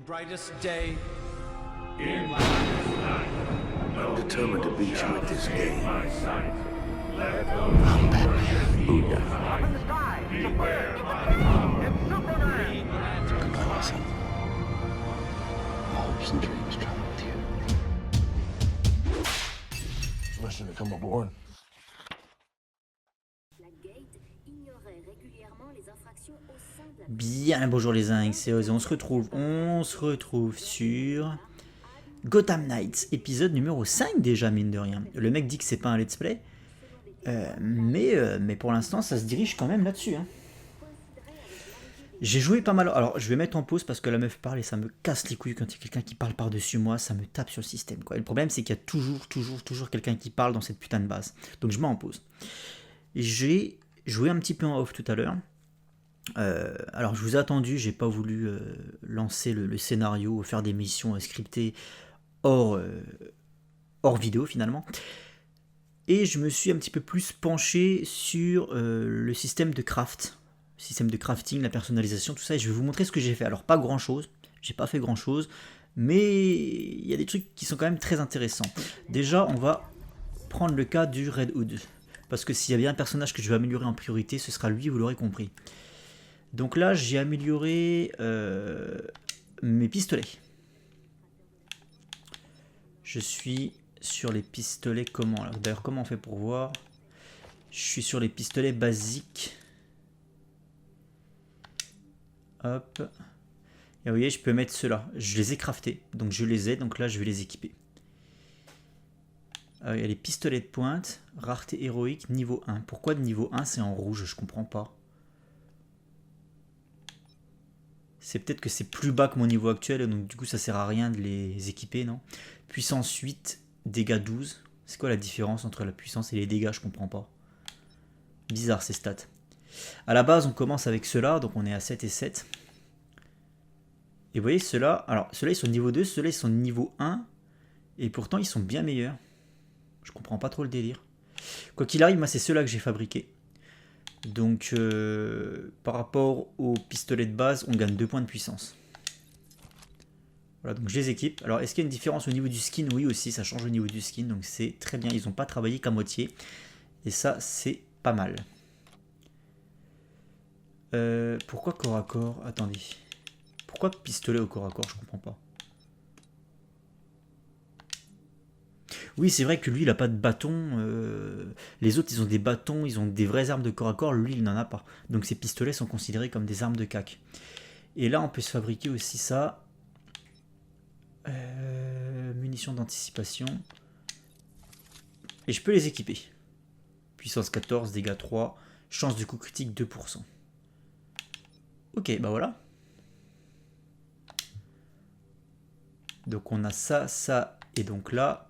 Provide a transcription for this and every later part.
Brightest day. Determined to beat you at this game. I'm Batman. Booyah. Goodbye, my son. My hopes and dreams travel with you. Permission to come aboard. Bien, bonjour les zincs, c'est Oz, on se retrouve sur Gotham Knights, épisode numéro 5 déjà, mine de rien. Le mec dit que c'est pas un let's play, mais pour l'instant ça se dirige quand même là-dessus. Hein. J'ai joué pas mal, alors je vais mettre en pause parce que la meuf parle et ça me casse les couilles quand il y a quelqu'un qui parle par-dessus moi, ça me tape sur le système. Quoi. Et le problème c'est qu'il y a toujours quelqu'un qui parle dans cette putain de base, donc je mets en pause. J'ai joué un petit peu en off tout à l'heure. Alors je vous ai attendu, j'ai pas voulu lancer le scénario, faire des missions scriptées hors vidéo finalement. Et je me suis un petit peu plus penché sur le système de craft, le système de crafting, la personnalisation, tout ça. Et je vais vous montrer ce que j'ai fait. Alors pas grand chose, j'ai pas fait grand chose, mais il y a des trucs qui sont quand même très intéressants. Déjà on va prendre le cas du Red Hood. Parce que s'il y a bien un personnage que je vais améliorer en priorité, ce sera lui, vous l'aurez compris. Donc là, j'ai amélioré mes pistolets. Je suis sur les pistolets comment là? D'ailleurs, comment on fait pour voir? Je suis sur les pistolets basiques. Hop. Et vous voyez, je peux mettre ceux-là. Je les ai craftés, donc je les ai. Donc là, je vais les équiper. Il y a les pistolets de pointe, rareté héroïque, niveau 1. Pourquoi de niveau 1 c'est en rouge? Je comprends pas. C'est peut-être que c'est plus bas que mon niveau actuel, donc du coup ça sert à rien de les équiper, non? Puissance 8, dégâts 12. C'est quoi la différence entre la puissance et les dégâts? Je comprends pas. Bizarre ces stats. À la base on commence avec ceux-là, donc on est à 7 et 7. Et vous voyez ceux-là, alors ceux-là ils sont niveau 2, ceux-là ils sont niveau 1. Et pourtant ils sont bien meilleurs. Je comprends pas trop le délire. Quoi qu'il arrive, moi c'est ceux-là que j'ai fabriqués. Donc par rapport au pistolet de base, on gagne 2 points de puissance. Voilà, donc je les équipe. Alors est-ce qu'il y a une différence au niveau du skin? Oui aussi, ça change au niveau du skin, donc c'est très bien. Ils n'ont pas travaillé qu'à moitié. Et ça, c'est pas mal. Pourquoi corps à corps? Attendez. Pourquoi pistolet au corps à corps? Je comprends pas. Oui, c'est vrai que lui, il n'a pas de bâton. Les autres, ils ont des bâtons, ils ont des vraies armes de corps à corps. Lui, il n'en a pas. Donc, ces pistolets sont considérés comme des armes de cac. Et là, on peut se fabriquer aussi ça. Munitions d'anticipation. Et je peux les équiper. Puissance 14, dégâts 3. Chance du coup critique 2%. Ok, bah voilà. Donc, on a ça, ça. Et donc là...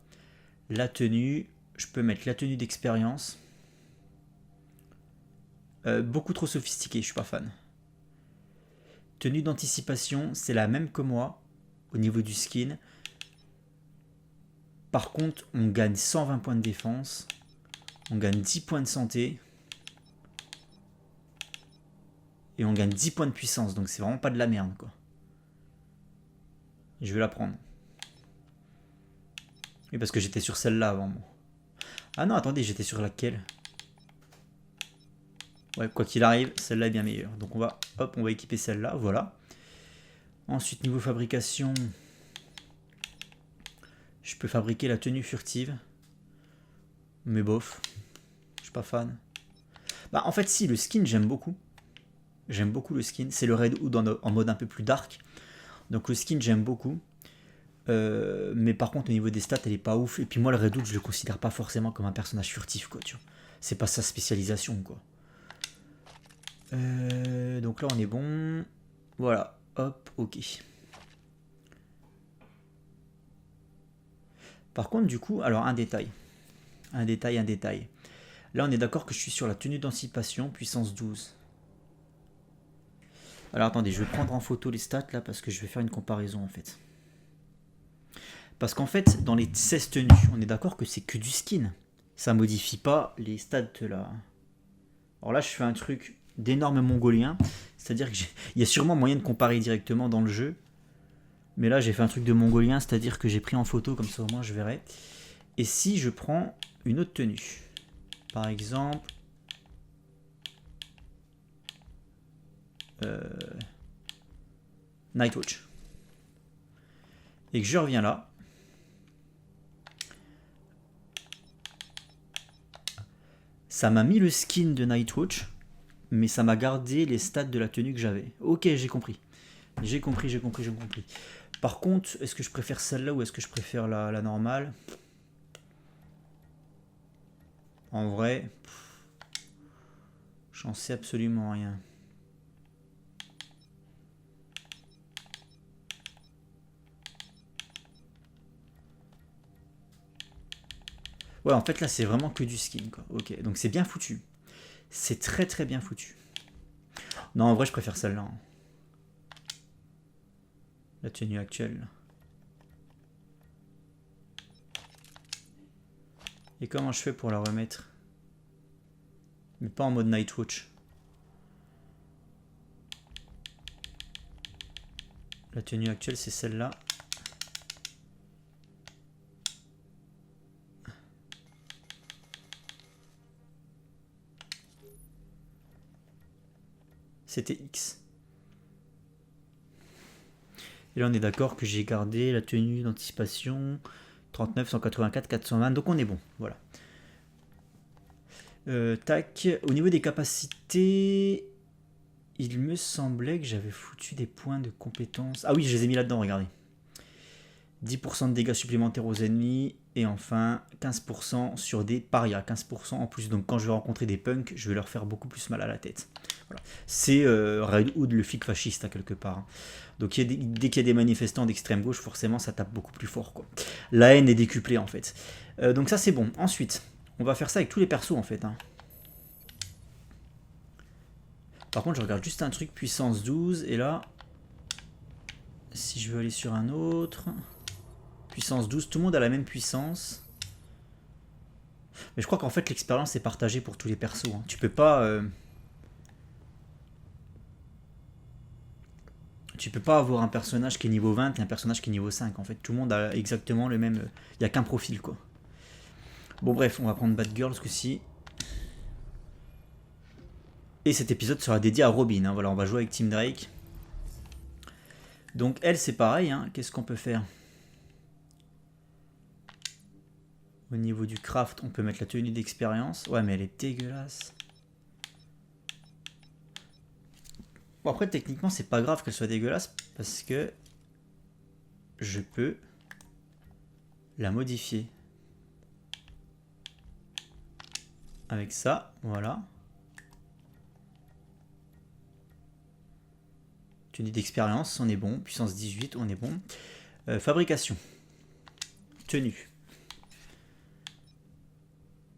La tenue, je peux mettre la tenue d'expérience. Beaucoup trop sophistiqué, je suis pas fan. Tenue d'anticipation, c'est la même que moi au niveau du skin. Par contre, on gagne 120 points de défense. On gagne 10 points de santé. Et on gagne 10 points de puissance. Donc c'est vraiment pas de la merde, quoi. Je vais la prendre. Oui, parce que j'étais sur celle-là avant moi. Ah non, attendez, j'étais sur laquelle? Ouais, quoi qu'il arrive, celle-là est bien meilleure. Donc on va, hop, on va équiper celle-là, voilà. Ensuite, niveau fabrication, je peux fabriquer la tenue furtive. Mais bof, je suis pas fan. Bah en fait si, le skin j'aime beaucoup. J'aime beaucoup le skin. C'est le Red Hood en mode un peu plus dark. Donc le skin j'aime beaucoup. Mais par contre au niveau des stats elle est pas ouf. Et puis moi le Red Hood je le considère pas forcément comme un personnage furtif quoi, tu vois. C'est pas sa spécialisation quoi. Donc là on est bon. Voilà, hop, ok. Par contre du coup, alors un détail. Un détail. Là on est d'accord que je suis sur la tenue d'anticipation, puissance 12. Alors attendez, je vais prendre en photo les stats là parce que je vais faire une comparaison en fait. Parce qu'en fait, dans les 16 tenues, on est d'accord que c'est que du skin. Ça modifie pas les stats là. Alors là, je fais un truc d'énorme mongolien. C'est-à-dire qu'il y a sûrement moyen de comparer directement dans le jeu. Mais là, j'ai fait un truc de mongolien, c'est-à-dire que j'ai pris en photo, comme ça au moins je verrai. Et si je prends une autre tenue, par exemple, Nightwatch, et que je reviens là, ça m'a mis le skin de Nightwatch, mais ça m'a gardé les stats de la tenue que j'avais. Ok, j'ai compris. J'ai compris. Par contre, est-ce que je préfère celle-là ou est-ce que je préfère la normale? En vrai, j'en sais absolument rien. Ouais, en fait là c'est vraiment que du skin quoi. Ok, donc c'est bien foutu. C'est très bien foutu. Non, en vrai je préfère celle-là. Hein. La tenue actuelle. Et comment je fais pour la remettre? Mais pas en mode Nightwatch. La tenue actuelle c'est celle-là. C'était X. Et là on est d'accord que j'ai gardé la tenue d'anticipation 39, 184, 420. Donc on est bon. Voilà. Tac. Au niveau des capacités, il me semblait que j'avais foutu des points de compétence. Ah oui, je les ai mis là-dedans, regardez. 10% de dégâts supplémentaires aux ennemis. Et enfin, 15% sur des parias. 15% en plus. Donc quand je vais rencontrer des punks, je vais leur faire beaucoup plus mal à la tête. Voilà. C'est Red Hood, le flic fasciste, à quelque part. Hein. Donc dès qu'il y a des manifestants d'extrême gauche, forcément, ça tape beaucoup plus fort. Quoi. La haine est décuplée, en fait. Donc ça, c'est bon. Ensuite, on va faire ça avec tous les persos, en fait. Hein. Par contre, je regarde juste un truc, puissance 12. Et là, si je veux aller sur un autre... Puissance 12, tout le monde a la même puissance. Mais je crois qu'en fait, l'expérience est partagée pour tous les persos. Hein. Tu peux pas... Tu peux pas avoir un personnage qui est niveau 20 et un personnage qui est niveau 5. En fait, tout le monde a exactement le même... Il n'y a qu'un profil, quoi. Bon, bref, on va prendre Batgirl ce coup-ci. Et cet épisode sera dédié à Robin. Hein. Voilà, on va jouer avec Tim Drake. Donc, elle, c'est pareil. Hein. Qu'est-ce qu'on peut faire? Au niveau du craft, on peut mettre la tenue d'expérience. Ouais, mais elle est dégueulasse. Bon, après, techniquement, c'est pas grave qu'elle soit dégueulasse parce que je peux la modifier. Avec ça, voilà. Tenue d'expérience, on est bon. Puissance 18, on est bon. Fabrication. Tenue.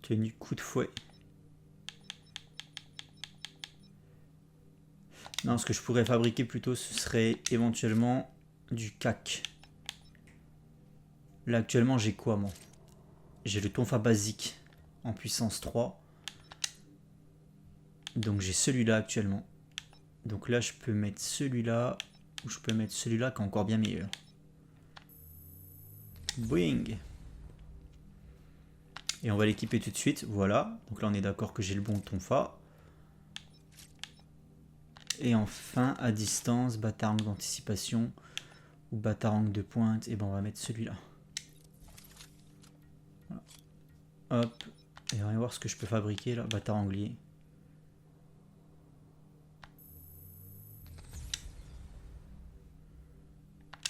Tenue coup de fouet. Non, ce que je pourrais fabriquer plutôt, ce serait éventuellement du cac. Là, actuellement, j'ai quoi, moi? J'ai le tonfa basique en puissance 3. Donc, j'ai celui-là actuellement. Donc là, je peux mettre celui-là. Ou je peux mettre celui-là qui est encore bien meilleur. Boing! Et on va l'équiper tout de suite. Voilà. Donc là, on est d'accord que j'ai le bon tonfa. Et enfin, à distance, batarang d'anticipation ou batarang de pointe. Et ben, on va mettre celui-là. Voilà. Hop. Et on va voir ce que je peux fabriquer là. Bataranglier.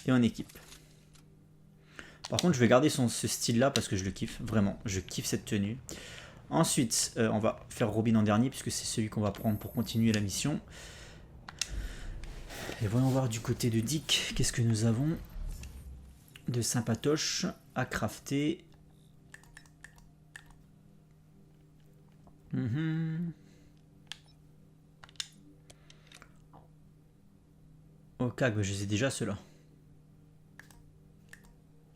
Et on équipe. Par contre, je vais garder ce style-là parce que je le kiffe. Vraiment, je kiffe cette tenue. Ensuite, on va faire Robin en dernier puisque c'est celui qu'on va prendre pour continuer la mission. Et voyons voir du côté de Dick, qu'est-ce que nous avons de sympatoche à crafter. Ok, bah je sais déjà ceux-là.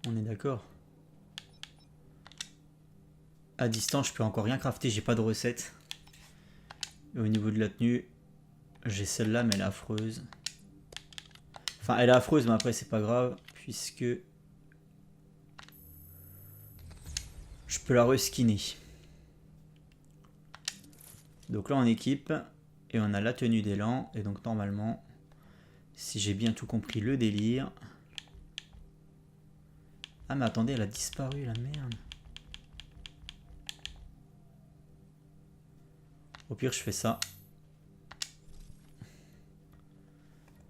On est d'accord. À distance, je peux encore rien crafter, j'ai pas de recette. Et au niveau de la tenue, j'ai celle-là, mais elle est affreuse. Enfin, elle est affreuse, mais après, c'est pas grave, puisque je peux la reskiner. Donc là, on équipe, et on a la tenue d'élan, et donc normalement, si j'ai bien tout compris le délire... Ah, mais attendez, elle a disparu, la merde. Au pire, je fais ça.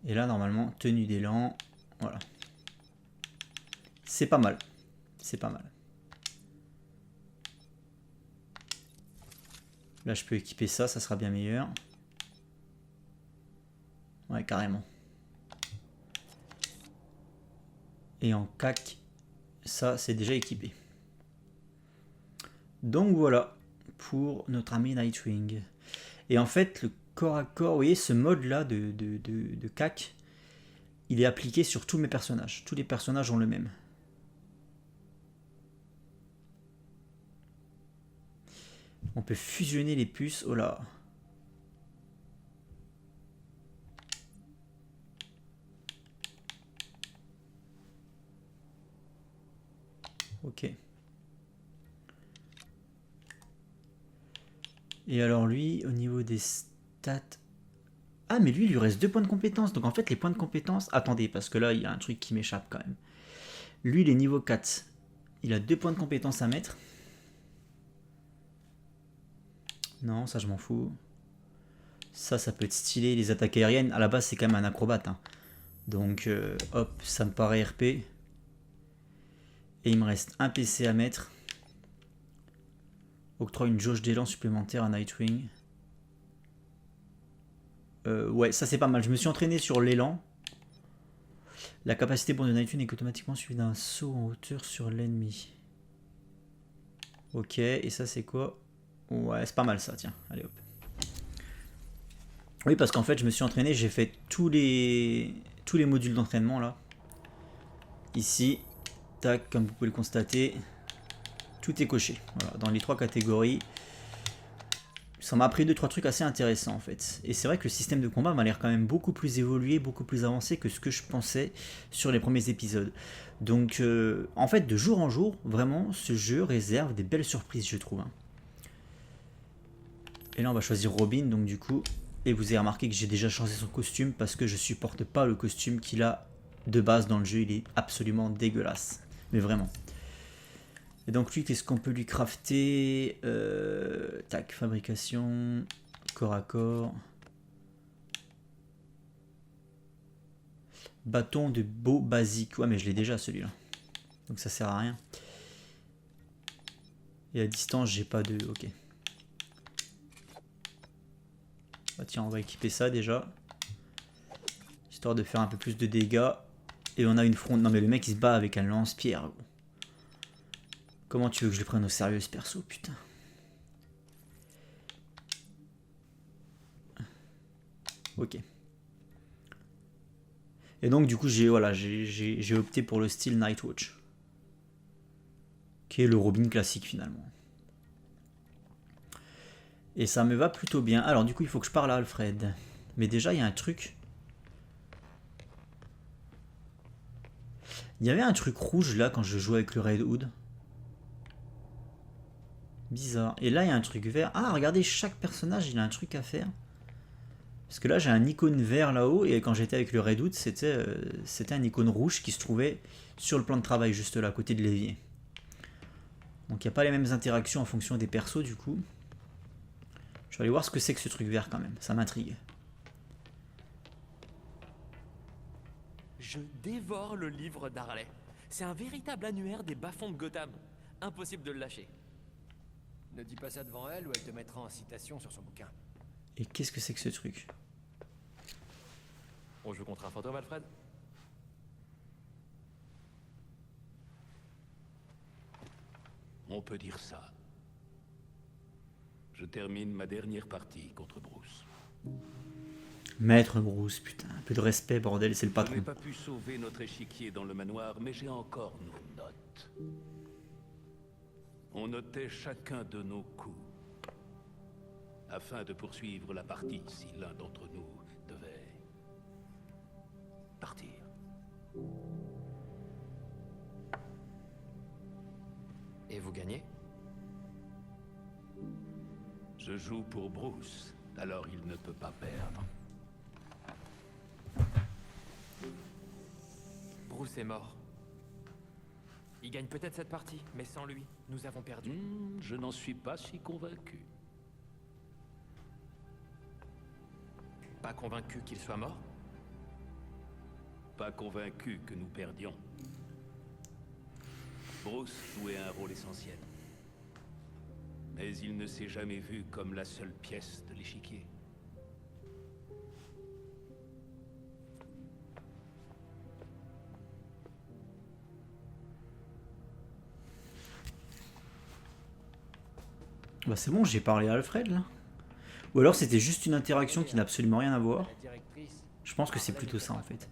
Et là, normalement, tenue d'élan. Voilà. C'est pas mal. C'est pas mal. Là, je peux équiper ça, ça sera bien meilleur. Ouais, carrément. Et en cac, ça, c'est déjà équipé. Donc voilà, pour notre ami Nightwing. Et en fait, le corps à corps, vous voyez, ce mode-là de cac, il est appliqué sur tous mes personnages. Tous les personnages ont le même. On peut fusionner les puces. Oh là. Ok. Et alors lui, au niveau des stats... Ah, mais lui, il lui reste 2 points de compétence. Donc en fait, les points de compétence... Attendez, parce que là, il y a un truc qui m'échappe quand même. Lui, il est niveau 4. Il a 2 points de compétence à mettre. Non, ça, je m'en fous. Ça peut être stylé. Les attaques aériennes, à la base, c'est quand même un acrobate. Hein. Donc, hop, ça me paraît RP. Et il me reste un PC à mettre. Octroie une jauge d'élan supplémentaire à Nightwing. Ouais, ça c'est pas mal. Je me suis entraîné sur l'élan. La capacité bonne de Nightwing est automatiquement suivie d'un saut en hauteur sur l'ennemi. Ok, et ça c'est quoi? Ouais, c'est pas mal ça, tiens. Allez hop. Oui, parce qu'en fait, je me suis entraîné, j'ai fait tous les modules d'entraînement là. Ici, tac, comme vous pouvez le constater, tout est coché. Voilà, dans les 3 catégories. Ça m'a appris 2-3 trucs assez intéressants en fait. Et c'est vrai que le système de combat m'a l'air quand même beaucoup plus évolué, beaucoup plus avancé que ce que je pensais sur les premiers épisodes. Donc en fait, de jour en jour, vraiment, ce jeu réserve des belles surprises, je trouve. Hein. Et là, on va choisir Robin, donc du coup... Et vous avez remarqué que j'ai déjà changé son costume parce que je supporte pas le costume qu'il a de base dans le jeu. Il est absolument dégueulasse. Mais vraiment. Et donc lui, qu'est-ce qu'on peut lui crafter? Tac, fabrication, corps à corps. Bâton de beau basique. Ouais, mais je l'ai déjà celui-là. Donc ça sert à rien. Et à distance, j'ai pas de... Ok. Bah tiens, on va équiper ça déjà. Histoire de faire un peu plus de dégâts. Et on a une fronde. Non mais le mec il se bat avec un lance-pierre. Comment tu veux que je le prenne au sérieux ce perso, putain. Ok. Et donc du coup j'ai opté pour le style Nightwatch. Qui est le Robin classique finalement. Et ça me va plutôt bien. Alors du coup il faut que je parle à Alfred. Mais déjà il y a un truc. Il y avait un truc rouge là quand je jouais avec le Red Hood. Bizarre. Et là il y a un truc vert. Ah regardez, chaque personnage il a un truc à faire. Parce que là j'ai un icône vert là-haut. Et quand j'étais avec le Red Hood c'était un icône rouge qui se trouvait sur le plan de travail juste là à côté de l'évier. Donc il n'y a pas les mêmes interactions en fonction des persos du coup. Je vais aller voir ce que c'est que ce truc vert quand même, ça m'intrigue. Je dévore le livre d'Harley. C'est un véritable annuaire des bas-fonds de Gotham. Impossible de le lâcher. Ne dis pas ça devant elle ou elle te mettra en citation sur son bouquin. Et qu'est-ce que c'est que ce truc? On joue contre un fantôme, Alfred? On peut dire ça. Je termine ma dernière partie contre Bruce. Maître Bruce, putain, un peu de respect, bordel, c'est le Je patron. n'ai pas pu sauver notre échiquier dans le manoir, mais j'ai encore nos notes. On notait chacun de nos coups, afin de poursuivre la partie si l'un d'entre nous devait partir. gagner? Je joue pour Bruce, alors il ne peut pas perdre. Bruce est mort. Il gagne peut-être cette partie, mais sans lui, nous avons perdu. Je n'en suis pas si convaincu. Pas convaincu qu'il soit mort? Pas convaincu que nous perdions. Bruce jouait un rôle essentiel. Mais il ne s'est jamais vu comme la seule pièce de l'échiquier. Bah c'est bon, j'ai parlé à Alfred là. Ou alors c'était juste une interaction qui n'a absolument rien à voir. La directrice. Je pense que c'est plutôt ça en fait.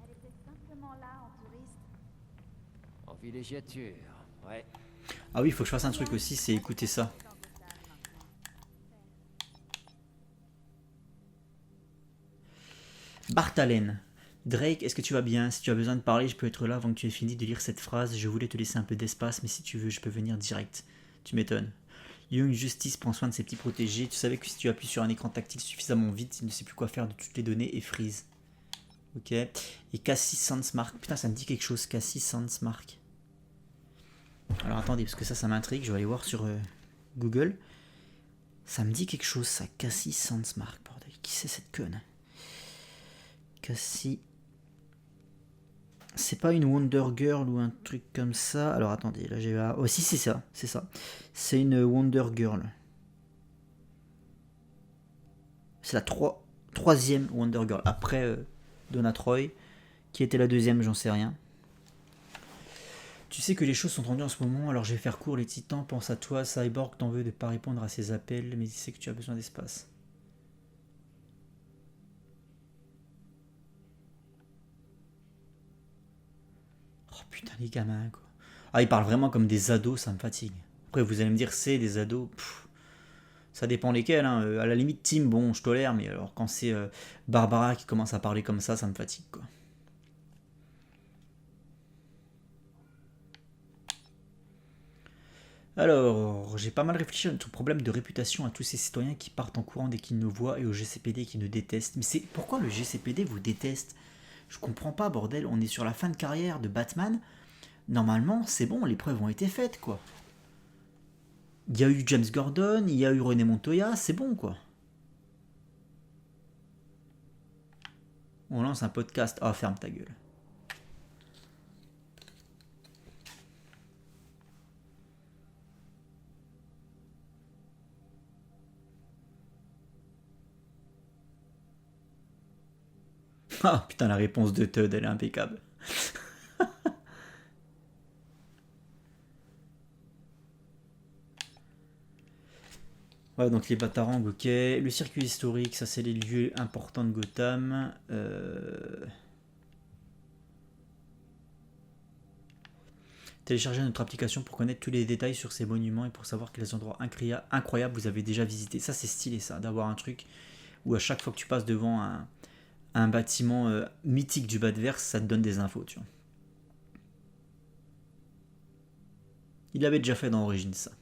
Elle était simplement là en touriste. En villégiature, ouais. Ah oui, il faut que je fasse un truc aussi, c'est écouter ça. Bartalen. Drake, est-ce que tu vas bien? Si tu as besoin de parler, je peux être là avant que tu aies fini de lire cette phrase. Je voulais te laisser un peu d'espace, mais si tu veux, je peux venir direct. Tu m'étonnes. Young Justice prend soin de ses petits protégés. Tu savais que si tu appuies sur un écran tactile suffisamment vite, il ne sait plus quoi faire de toutes les données et freeze. Ok. Et Cassie Sandsmark. Putain, ça me dit quelque chose, Cassie Sandsmark. Alors attendez, parce que ça m'intrigue. Je vais aller voir sur Google. Ça me dit quelque chose, ça. Cassie Sandsmark, bordel. Qui c'est cette conne? Cassie. C'est pas une Wonder Girl ou un truc comme ça. Alors attendez, là j'ai... Oh si, c'est ça, c'est ça. C'est une Wonder Girl. C'est la troisième Wonder Girl. Après Donna Troy. Qui était la deuxième, j'en sais rien. Tu sais que les choses sont tendues en ce moment, alors je vais faire court les titans. Pense à toi, Cyborg t'en veut de pas répondre à ses appels, mais il sait que tu as besoin d'espace. Oh putain, les gamins, quoi. Ah, ils parlent vraiment comme des ados, ça me fatigue. Après, vous allez me dire, c'est des ados. Ça dépend lesquels, hein. À la limite, Tim, bon, je tolère, mais alors quand c'est Barbara qui commence à parler comme ça me fatigue, quoi. Alors, j'ai pas mal réfléchi à notre problème de réputation à tous ces citoyens qui partent en courant dès qu'ils nous voient et au GCPD qui nous détestent. Mais c'est pourquoi le GCPD vous déteste? Je comprends pas, bordel, on est sur la fin de carrière de Batman. Normalement, c'est bon, les preuves ont été faites, quoi. Il y a eu James Gordon, il y a eu René Montoya, c'est bon, quoi. On lance un podcast. Ah, ferme ta gueule. Ah putain, la réponse de Todd, elle est impeccable. Ouais, donc les Batarangs, ok. Le circuit historique, ça c'est les lieux importants de Gotham. Téléchargez notre application pour connaître tous les détails sur ces monuments et pour savoir quels endroits incroyables vous avez déjà visités. Ça c'est stylé ça, d'avoir un truc où à chaque fois que tu passes devant un bâtiment mythique du Batverse, ça te donne des infos, tu vois. Il l'avait déjà fait dans Origins, ça.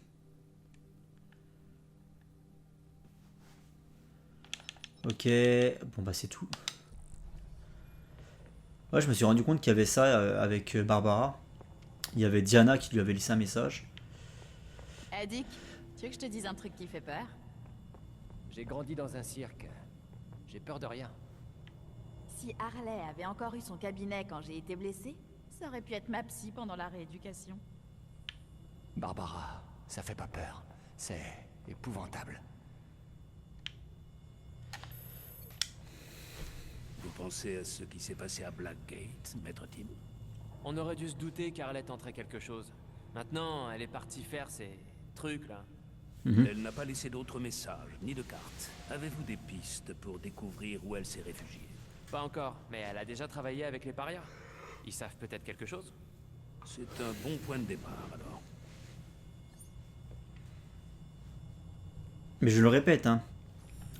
Ok, bon bah c'est tout. Ouais, je me suis rendu compte qu'il y avait ça avec Barbara. Il y avait Diana qui lui avait laissé un message. Eh Dick, tu veux que je te dise un truc qui fait peur? J'ai grandi dans un cirque. J'ai peur de rien. Si Harley avait encore eu son cabinet quand j'ai été blessée, ça aurait pu être ma psy pendant la rééducation. Barbara, ça fait pas peur. C'est épouvantable. Vous pensez à ce qui s'est passé à Blackgate, Maître Tim? On aurait dû se douter qu'Arlette tenterait quelque chose. Maintenant, elle est partie faire ses trucs, là. Elle n'a pas laissé d'autres messages, ni de cartes. Avez-vous des pistes pour découvrir où elle s'est réfugiée? Pas encore, mais elle a déjà travaillé avec les parias. Ils savent peut-être quelque chose? C'est un bon point de départ, alors. Mais je le répète, hein.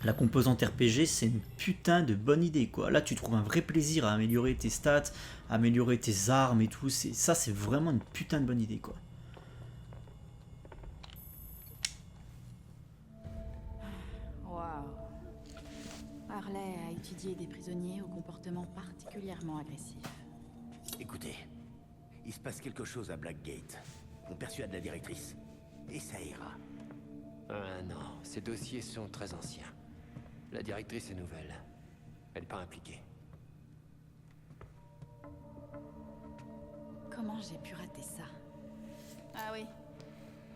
La composante RPG, c'est une putain de bonne idée, quoi. Là, tu trouves un vrai plaisir à améliorer tes stats, à améliorer tes armes et tout. Ça, c'est vraiment une putain de bonne idée, quoi. étudié des prisonniers au comportement particulièrement agressif. Écoutez, il se passe quelque chose à Blackgate. On persuade la directrice. Et ça ira. Ah non, ces dossiers sont très anciens. La directrice est nouvelle. Elle n'est pas impliquée. Comment j'ai pu rater ça? Ah oui,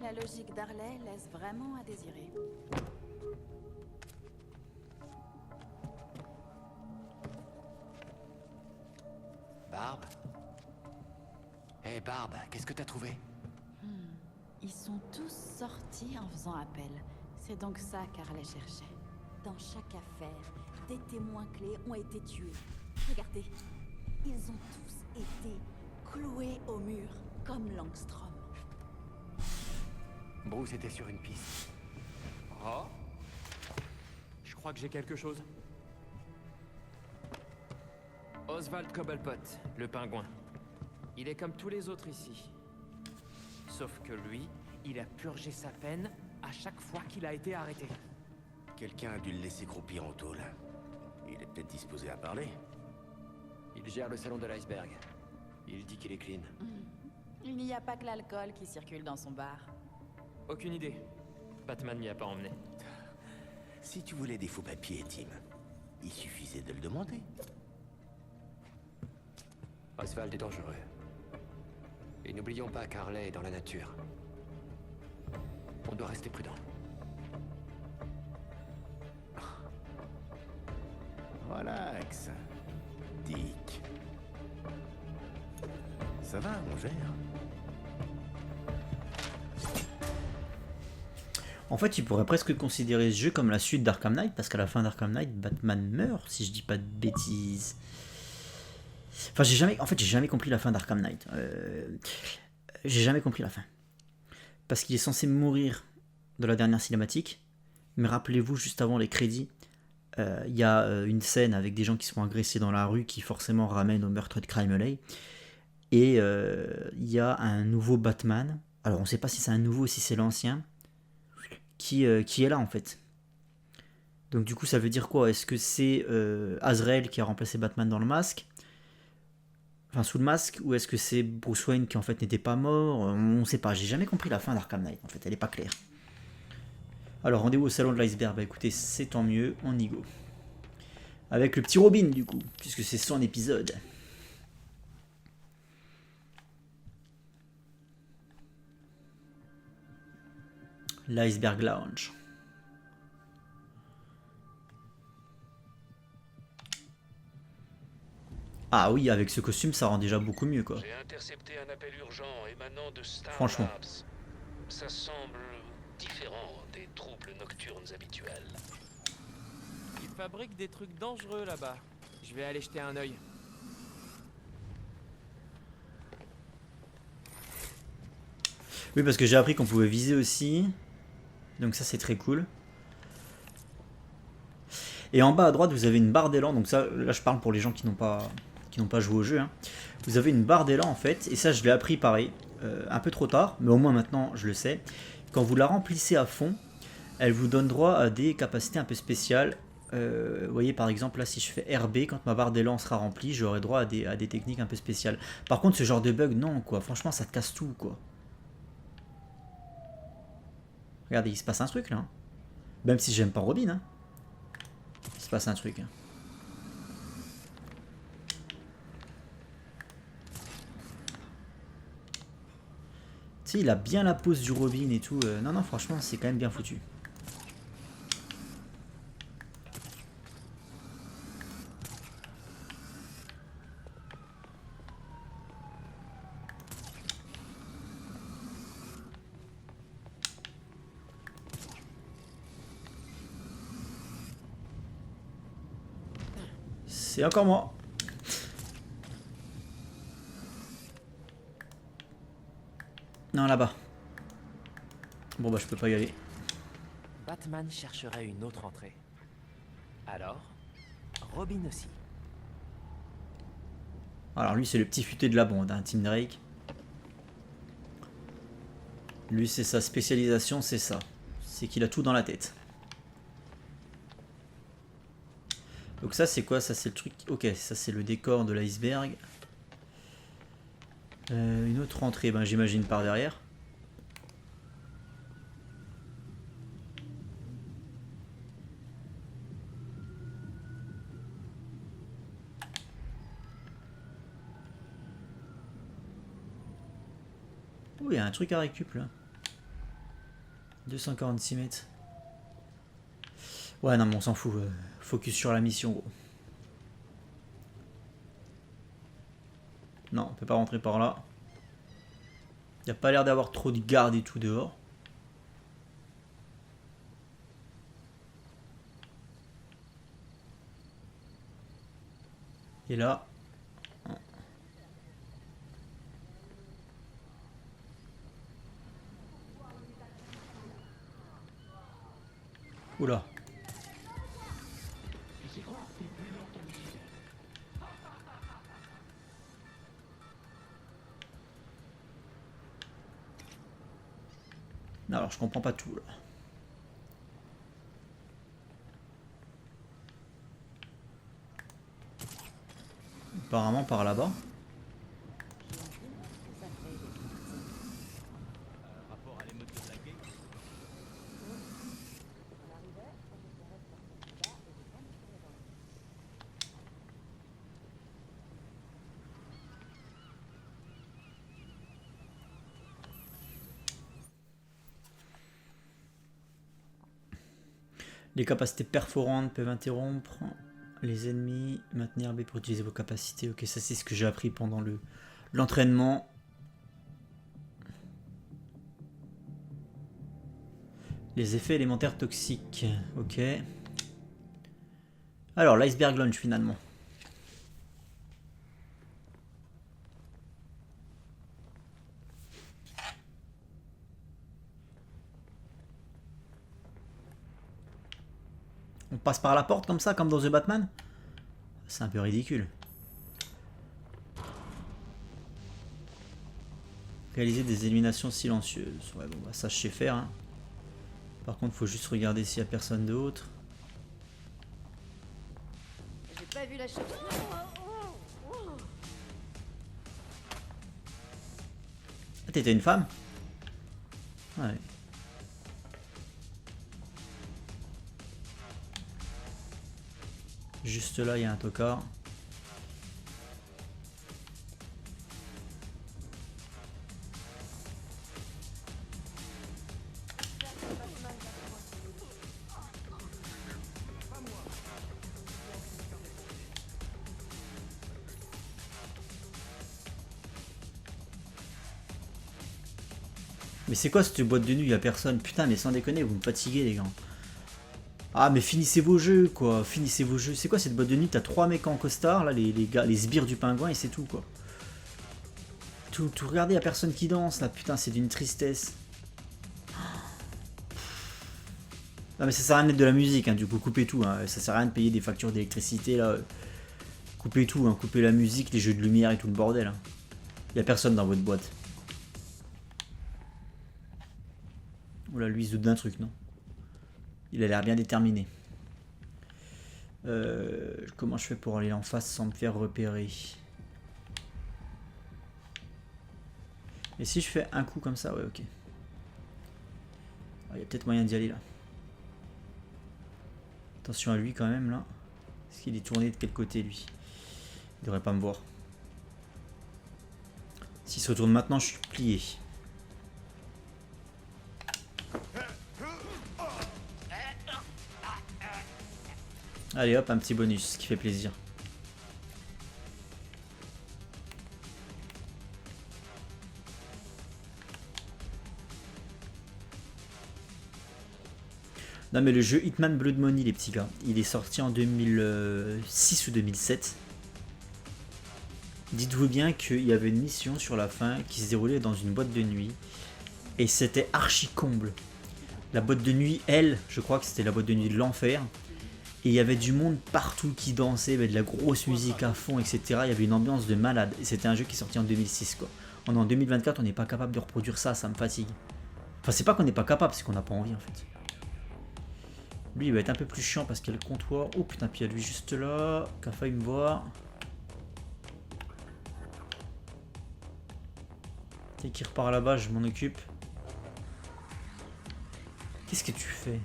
la logique d'Harley laisse vraiment à désirer. Barbe? Hé Barbe, qu'est-ce que t'as trouvé? Ils sont tous sortis en faisant appel. C'est donc ça qu'Harley cherchait. Dans chaque affaire, des témoins clés ont été tués. Regardez, ils ont tous été cloués au mur, comme Langstrom. Bruce était sur une piste. Oh. Je crois que j'ai quelque chose. Oswald Cobblepot, le pingouin. Il est comme tous les autres ici. Sauf que lui, il a purgé sa peine à chaque fois qu'il a été arrêté. Quelqu'un a dû le laisser croupir en tôle. Il est peut-être disposé à parler. Il gère le salon de l'iceberg. Il dit qu'il est clean. Il n'y a pas que l'alcool qui circule dans son bar. Aucune idée. Batman m'y a pas emmené. Si tu voulais des faux papiers, Tim, il suffisait de le demander. Oswald est dangereux. Et n'oublions pas qu'Harley est dans la nature. On doit rester prudent. Relax. Dick. Ça va, on gère. En fait, tu pourrais presque considérer ce jeu comme la suite d'Arkham Knight, parce qu'à la fin d'Arkham Knight, Batman meurt, si je dis pas de bêtises. Enfin, j'ai jamais compris la fin d'Arkham Knight. J'ai jamais compris la fin. Parce qu'il est censé mourir dans la dernière cinématique, mais rappelez-vous, juste avant les crédits, il y a une scène avec des gens qui sont agressés dans la rue qui forcément ramène au meurtre de Crime Alley. Et il y a un nouveau Batman. Alors, on ne sait pas si c'est un nouveau ou si c'est l'ancien. Qui est là en fait. Donc du coup ça veut dire quoi? Est-ce que c'est Azrael qui a remplacé Batman dans le masque, enfin sous le masque, ou est-ce que c'est Bruce Wayne qui en fait n'était pas mort? On sait pas, j'ai jamais compris la fin d'Arkham Knight en fait, elle est pas claire. Alors rendez-vous au salon de l'iceberg, bah écoutez c'est tant mieux, on y go. Avec le petit Robin du coup, puisque c'est son épisode. L'Iceberg Lounge. Ah oui, avec ce costume, ça rend déjà beaucoup mieux, quoi. J'ai intercepté un appel urgent émanant de Star Franchement. Labs. Ça semble différent des troubles nocturnes habituels. Ils fabriquent des trucs dangereux là-bas. Je vais aller jeter un œil. Oui, parce que j'ai appris qu'on pouvait viser aussi. Donc ça, c'est très cool. Et en bas à droite, vous avez une barre d'élan. Donc ça, là, je parle pour les gens qui n'ont pas joué au jeu. Hein. Vous avez une barre d'élan, en fait. Et ça, je l'ai appris pareil. Un peu trop tard, mais au moins maintenant, je le sais. Quand vous la remplissez à fond, elle vous donne droit à des capacités un peu spéciales. Vous voyez, par exemple, là, si je fais RB, quand ma barre d'élan sera remplie, j'aurai droit à des techniques un peu spéciales. Par contre, ce genre de bug, non, quoi. Franchement, ça te casse tout, quoi. Regardez, il se passe un truc là. Même si j'aime pas Robin, hein. Il se passe un truc. Hein. Tu sais, il a bien la pose du Robin et tout. Non, non, franchement, c'est quand même bien foutu. C'est encore moi. Non, là-bas. Bon, bah, je peux pas y aller. Batman chercherait une autre entrée. Alors, Robin aussi. Alors, lui, c'est le petit futé de la bande, hein, Tim Drake. Lui, c'est sa spécialisation, c'est ça. C'est qu'il a tout dans la tête. Donc ça c'est quoi? Ça c'est le truc... Ok, ça c'est le décor de l'iceberg. Une autre entrée, ben, j'imagine par derrière. Oh, il y a un truc à récup là. 246 mètres. Ouais, non, mais on s'en fout. Focus sur la mission, gros. Non, on peut pas rentrer par là. Il n'y a pas l'air d'avoir trop de gardes et tout dehors. Et là... Oula. Alors je comprends pas tout là. Apparemment par là-bas. Les capacités perforantes peuvent interrompre les ennemis, maintenir B pour utiliser vos capacités. Ok, ça c'est ce que j'ai appris pendant l'entraînement. Les effets élémentaires toxiques. Ok. Alors, l'iceberg launch finalement. On passe par la porte comme ça, comme dans The Batman? C'est un peu ridicule. Réaliser des éliminations silencieuses. Ouais, bon, bah, ça je sais faire. Hein. Par contre, faut juste regarder s'il n'y a personne d'autre. J'ai pas vu la chose. Ah, t'étais une femme? Ouais. Juste là, il y a un tocard. Mais c'est quoi cette boîte de nuit? Il y a personne. Putain, mais sans déconner, vous me fatiguez, les gars. Ah, mais finissez vos jeux, quoi. Finissez vos jeux. C'est quoi cette boîte de nuit? T'as 3 mecs en costard, là, les gars, les sbires du pingouin, et c'est tout, quoi. Tout, regardez, y'a personne qui danse, là. Putain, c'est d'une tristesse. Non, mais ça sert à rien de mettre de la musique, hein, du coup, coupez tout. Hein. Ça sert à rien de payer des factures d'électricité, là. Coupez tout, hein. Coupez la musique, les jeux de lumière et tout le bordel. Hein. Y'a personne dans votre boîte. Oula, lui, il se doute d'un truc, non? Il a l'air bien déterminé. Comment je fais pour aller en face sans me faire repérer? Et si je fais un coup comme ça? Ouais, ok. Il y a peut-être moyen d'y aller là. Attention à lui quand même là. Est-ce qu'il est tourné de quel côté lui? Il devrait pas me voir. S'il se retourne maintenant, je suis plié. Allez hop, un petit bonus qui fait plaisir. Non mais le jeu Hitman Blood Money les petits gars, il est sorti en 2006 ou 2007. Dites-vous bien qu'il y avait une mission sur la fin qui se déroulait dans une boîte de nuit. Et c'était archi comble. La boîte de nuit, elle, je crois que c'était la boîte de nuit de l'enfer. Et il y avait du monde partout qui dansait, il y avait de la grosse musique à fond, etc. Il y avait une ambiance de malade. Et c'était un jeu qui est sorti en 2006 quoi. On est en 2024, on n'est pas capable de reproduire ça, ça me fatigue. Enfin c'est pas qu'on n'est pas capable, c'est qu'on n'a pas envie en fait. Lui il va être un peu plus chiant parce qu'il y a le comptoir. Oh putain, puis il y a lui juste là, qui a failli me voir. Dès qu'il repart là-bas, je m'en occupe. Qu'est-ce que tu fais?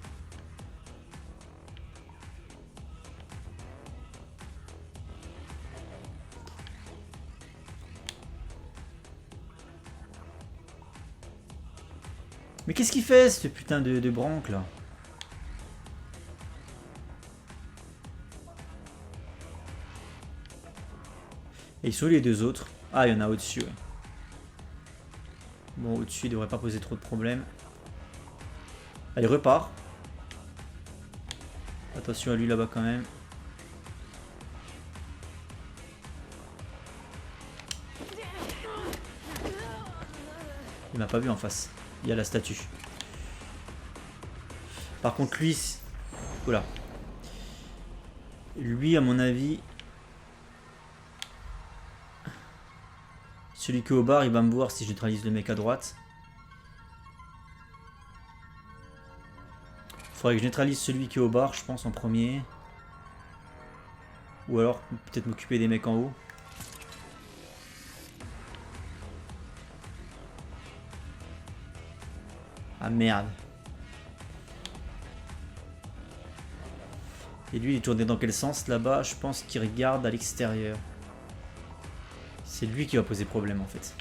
Mais qu'est-ce qu'il fait ce putain de branque là? Et ils sont où les deux autres? Ah, il y en a au-dessus. Ouais. Bon, au-dessus, il devrait pas poser trop de problèmes. Allez, repart. Attention à lui là-bas quand même. Il m'a pas vu en face. Il y a la statue. Par contre, lui... Oula. Lui, à mon avis... Celui qui est au bar, il va me voir si je neutralise le mec à droite. Faudrait que je neutralise celui qui est au bar, je pense, en premier. Ou alors, peut-être m'occuper des mecs en haut. Ah merde. Et lui, il est tourné dans quel sens là-bas? Je pense qu'il regarde à l'extérieur. C'est lui qui va poser problème en fait.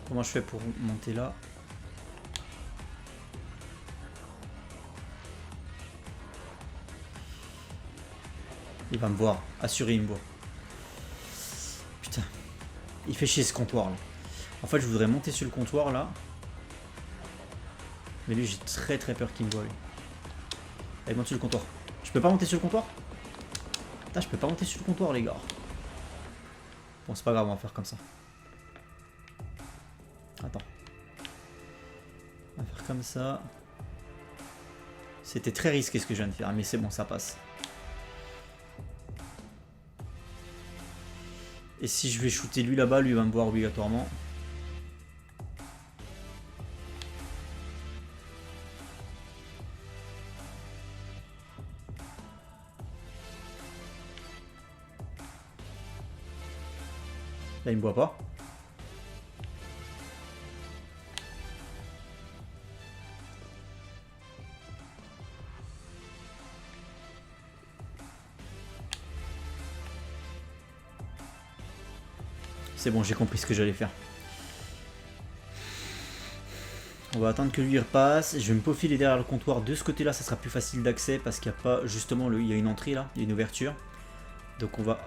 Comment je fais pour monter là? Il va me voir. Assuré, il me voit. Putain. Il fait chier ce comptoir là. En fait, je voudrais monter sur le comptoir là. Mais lui, j'ai très peur qu'il me voit lui. Allez, monte sur le comptoir. Je peux pas monter sur le comptoir? Putain, je peux pas monter sur le comptoir les gars. Bon, c'est pas grave, on va faire comme ça. Attends. On va faire comme ça. C'était très risqué ce que je viens de faire, mais c'est bon, ça passe. Et si je vais shooter lui là-bas, lui va me voir obligatoirement. Là, il me voit pas. C'est bon, j'ai compris ce que j'allais faire. On va attendre que lui repasse. Je vais me faufiler derrière le comptoir. De ce côté-là, ça sera plus facile d'accès parce qu'il n'y a pas justement il y a une entrée là, il y a une ouverture. Donc on va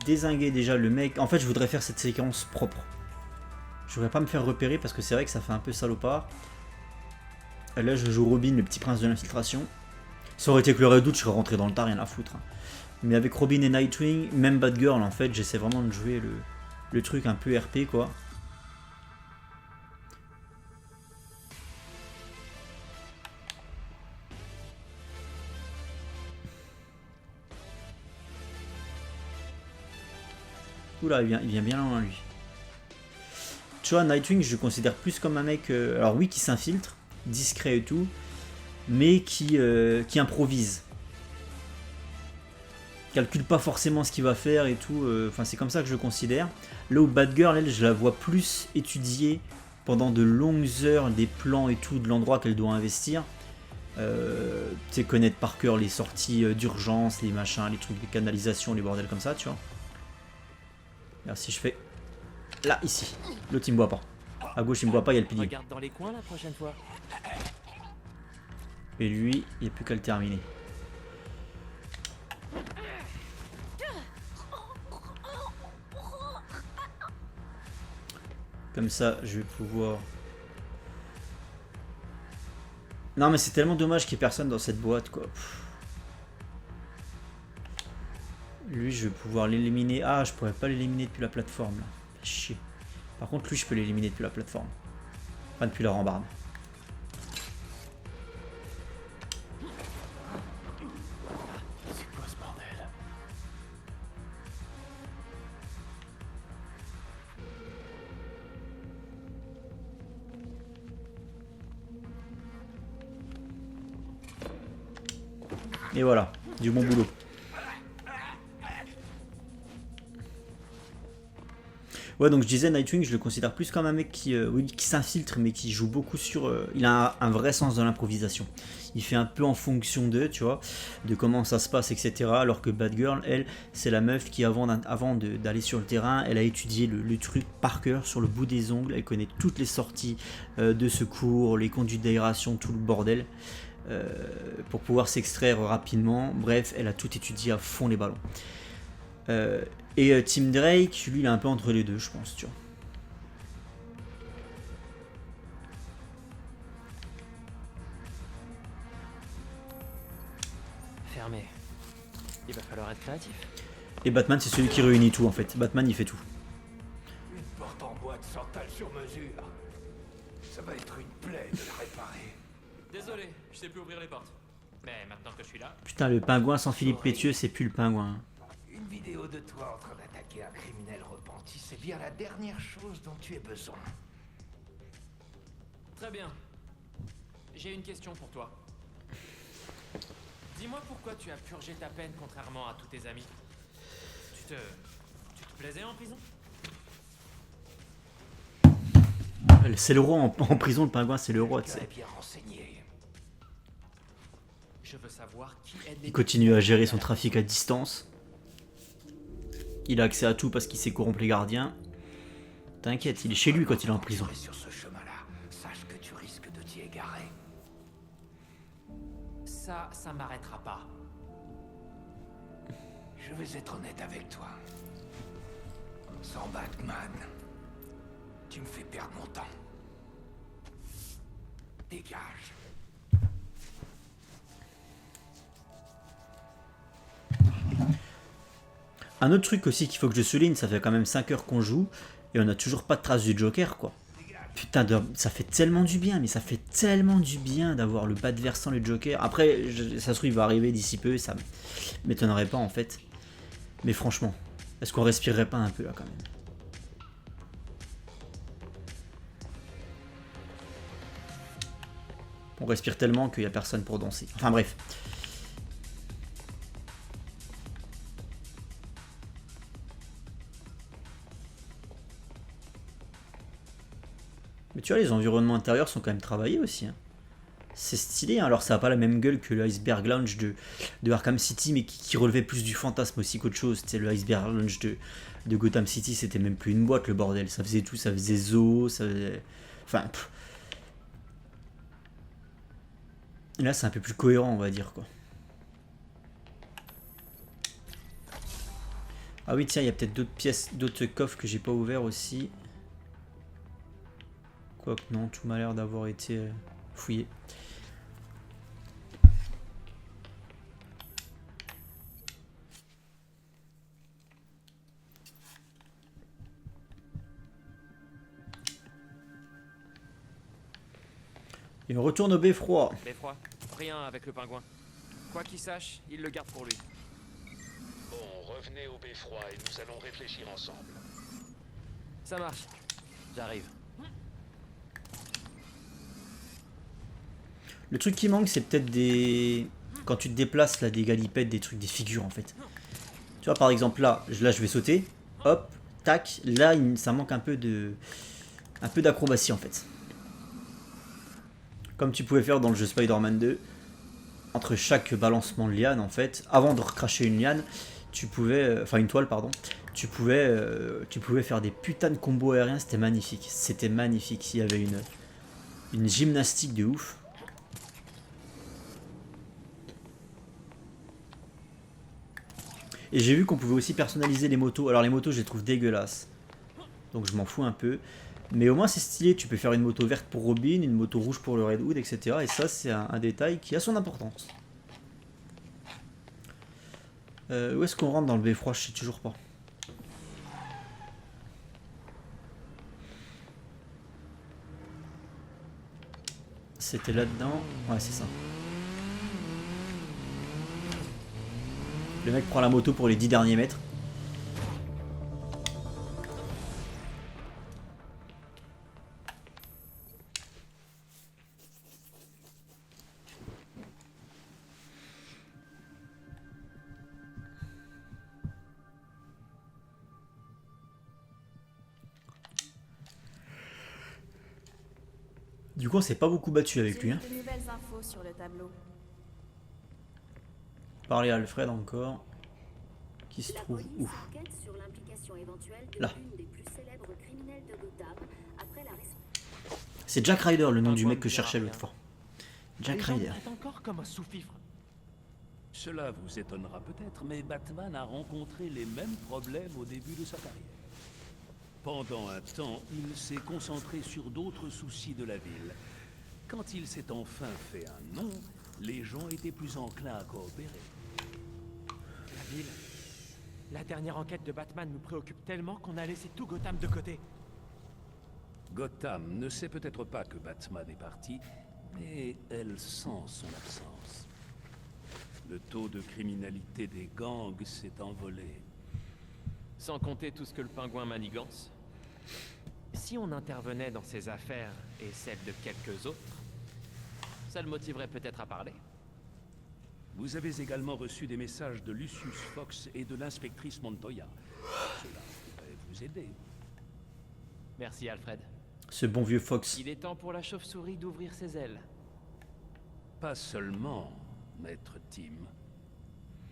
dézinguer déjà le mec. En fait, je voudrais faire cette séquence propre. Je voudrais pas me faire repérer parce que c'est vrai que ça fait un peu salopard. Et là, je joue Robin, le petit prince de l'infiltration. Ça aurait été que le Red Hood, je serais rentré dans le tas, rien à foutre. Mais avec Robin et Nightwing, même Batgirl, en fait, j'essaie vraiment de jouer le truc un peu RP, quoi. Oula, il vient bien loin, lui. Tu vois, Nightwing, je le considère plus comme un mec... alors oui, qui s'infiltre, discret et tout, mais qui improvise. Calcule pas forcément ce qu'il va faire et tout. Enfin, c'est comme ça que je le considère. Là où Batgirl, elle, je la vois plus étudier pendant de longues heures des plans et tout de l'endroit qu'elle doit investir. Tu sais, connaître par cœur les sorties d'urgence, les machins, les trucs de canalisation, les bordels comme ça, tu vois. Alors si je fais là, ici, l'autre il me voit pas. À gauche il me voit pas, il y a le pilier. Regarde dans les coins la prochaine fois. Et lui, il n'y a plus qu'à le terminer. Comme ça, je vais pouvoir... Non mais c'est tellement dommage qu'il n'y ait personne dans cette boîte, quoi. Lui, je vais pouvoir l'éliminer. Ah, je pourrais pas l'éliminer depuis la plateforme, là. Chier. Par contre, lui, je peux l'éliminer depuis la plateforme. Enfin, depuis la rambarde. C'est quoi ce bordel? Et voilà, du bon boulot. Ouais, donc je disais, Nightwing, je le considère plus comme un mec oui, qui s'infiltre, mais qui joue beaucoup sur... il a un vrai sens de l'improvisation. Il fait un peu en fonction d'eux, tu vois, de comment ça se passe, etc. Alors que Batgirl, elle, c'est la meuf qui, avant d'aller sur le terrain, elle a étudié le truc par cœur, sur le bout des ongles. Elle connaît toutes les sorties de secours, les conduites d'aération, tout le bordel, pour pouvoir s'extraire rapidement. Bref, elle a tout étudié à fond les ballons. Et Tim Drake, lui, il est un peu entre les deux, je pense, tu vois. Fermé. Il va falloir être créatif. Et Batman, c'est celui qui réunit tout, en fait. Batman, il fait tout. Une porte en bois de santal sur mesure. Ça va être une plaie de la réparer. Désolé, je sais plus ouvrir les portes. Mais maintenant que je suis là... Putain, le pingouin sans Philippe Pétieux, c'est plus le pingouin. Une vidéo de toi en train d'attaquer un criminel repenti, c'est bien la dernière chose dont tu aies besoin. Très bien. J'ai une question pour toi. Dis-moi pourquoi tu as purgé ta peine contrairement à tous tes amis. Tu te plaisais en prison? C'est le roi en prison, le pingouin, c'est le roi, tu sais. Bien renseigné. Je veux savoir qui est... Il continue à gérer son trafic à distance. Il a accès à tout parce qu'il sait corrompre les gardiens. T'inquiète, il est chez lui quand il est en prison. Sur ce chemin-là, sache que tu risques de t'y égarer. Ça m'arrêtera pas. Je vais être honnête avec toi. Sans Batman, tu me fais perdre mon temps. Dégage. Un autre truc aussi qu'il faut que je souligne, ça fait quand même 5 heures qu'on joue et on n'a toujours pas de trace du Joker, quoi. Putain, ça fait tellement du bien, mais ça fait tellement du bien d'avoir le bas de versant le Joker. Après, ça se trouve, il va arriver d'ici peu, ça m'étonnerait pas en fait. Mais franchement, est-ce qu'on respirerait pas un peu là quand même? On respire tellement qu'il n'y a personne pour danser. Enfin bref. Mais tu vois, les environnements intérieurs sont quand même travaillés aussi. Hein. C'est stylé, hein. Alors ça n'a pas la même gueule que le Iceberg Lounge de Arkham City, mais qui relevait plus du fantasme aussi qu'autre chose. C'est le Iceberg Lounge de Gotham City, c'était même plus une boîte le bordel. Ça faisait tout, ça faisait zoo, ça faisait... Enfin... Et là c'est un peu plus cohérent on va dire quoi. Ah oui tiens, il y a peut-être d'autres pièces, d'autres coffres que j'ai pas ouverts aussi. Quoique non, tout m'a l'air d'avoir été fouillé. Et on retourne au beffroi. Beffroi, rien avec le pingouin. Quoi qu'il sache, il le garde pour lui. Bon, revenez au beffroi et nous allons réfléchir ensemble. Ça marche. J'arrive. Le truc qui manque, c'est peut-être des... Quand tu te déplaces, là, des galipettes, des trucs, des figures, en fait. Tu vois, par exemple, là, je vais sauter. Hop, tac. Là, ça manque un peu d'acrobatie, en fait. Comme tu pouvais faire dans le jeu Spider-Man 2. Entre chaque balancement de liane, en fait, avant de recracher une liane, tu pouvais... Enfin, une toile, pardon. Tu pouvais faire des putains de combos aériens. C'était magnifique. C'était magnifique. Il y avait une gymnastique de ouf. Et j'ai vu qu'on pouvait aussi personnaliser les motos. Alors les motos, je les trouve dégueulasses. Donc je m'en fous un peu. Mais au moins c'est stylé. Tu peux faire une moto verte pour Robin, une moto rouge pour le Red Hood, etc. Et ça, c'est un détail qui a son importance. Où est-ce qu'on rentre dans le beffroi? Je sais toujours pas. C'était là-dedans. Ouais, c'est ça. Le mec prend la moto pour les 10 derniers mètres. Du coup, on s'est pas beaucoup battu avec J'ai lui. mis Hein. de nouvelles infos sur le tableau. Parler à Alfred encore. Qui se trouve où? Là. C'est Jack Ryder, le nom du mec que je cherchais l'autre fois. Jack Les gens Ryder. traitent encore comme un sous-fifre. Cela vous étonnera peut-être, mais Batman a rencontré les mêmes problèmes au début de sa carrière. Pendant un temps, il s'est concentré sur d'autres soucis de la ville. Quand il s'est enfin fait un nom, les gens étaient plus enclins à coopérer. La ville. La dernière enquête de Batman nous préoccupe tellement qu'on a laissé tout Gotham de côté. Gotham ne sait peut-être pas que Batman est parti, mais elle sent son absence. Le taux de criminalité des gangs s'est envolé. Sans compter tout ce que le pingouin manigance. Si on intervenait dans ses affaires et celles de quelques autres, ça le motiverait peut-être à parler. Vous avez également reçu des messages de Lucius Fox et de l'inspectrice Montoya. Cela pourrait vous aider. Merci Alfred. Ce bon vieux Fox. Il est temps pour la chauve-souris d'ouvrir ses ailes. Pas seulement, maître Tim.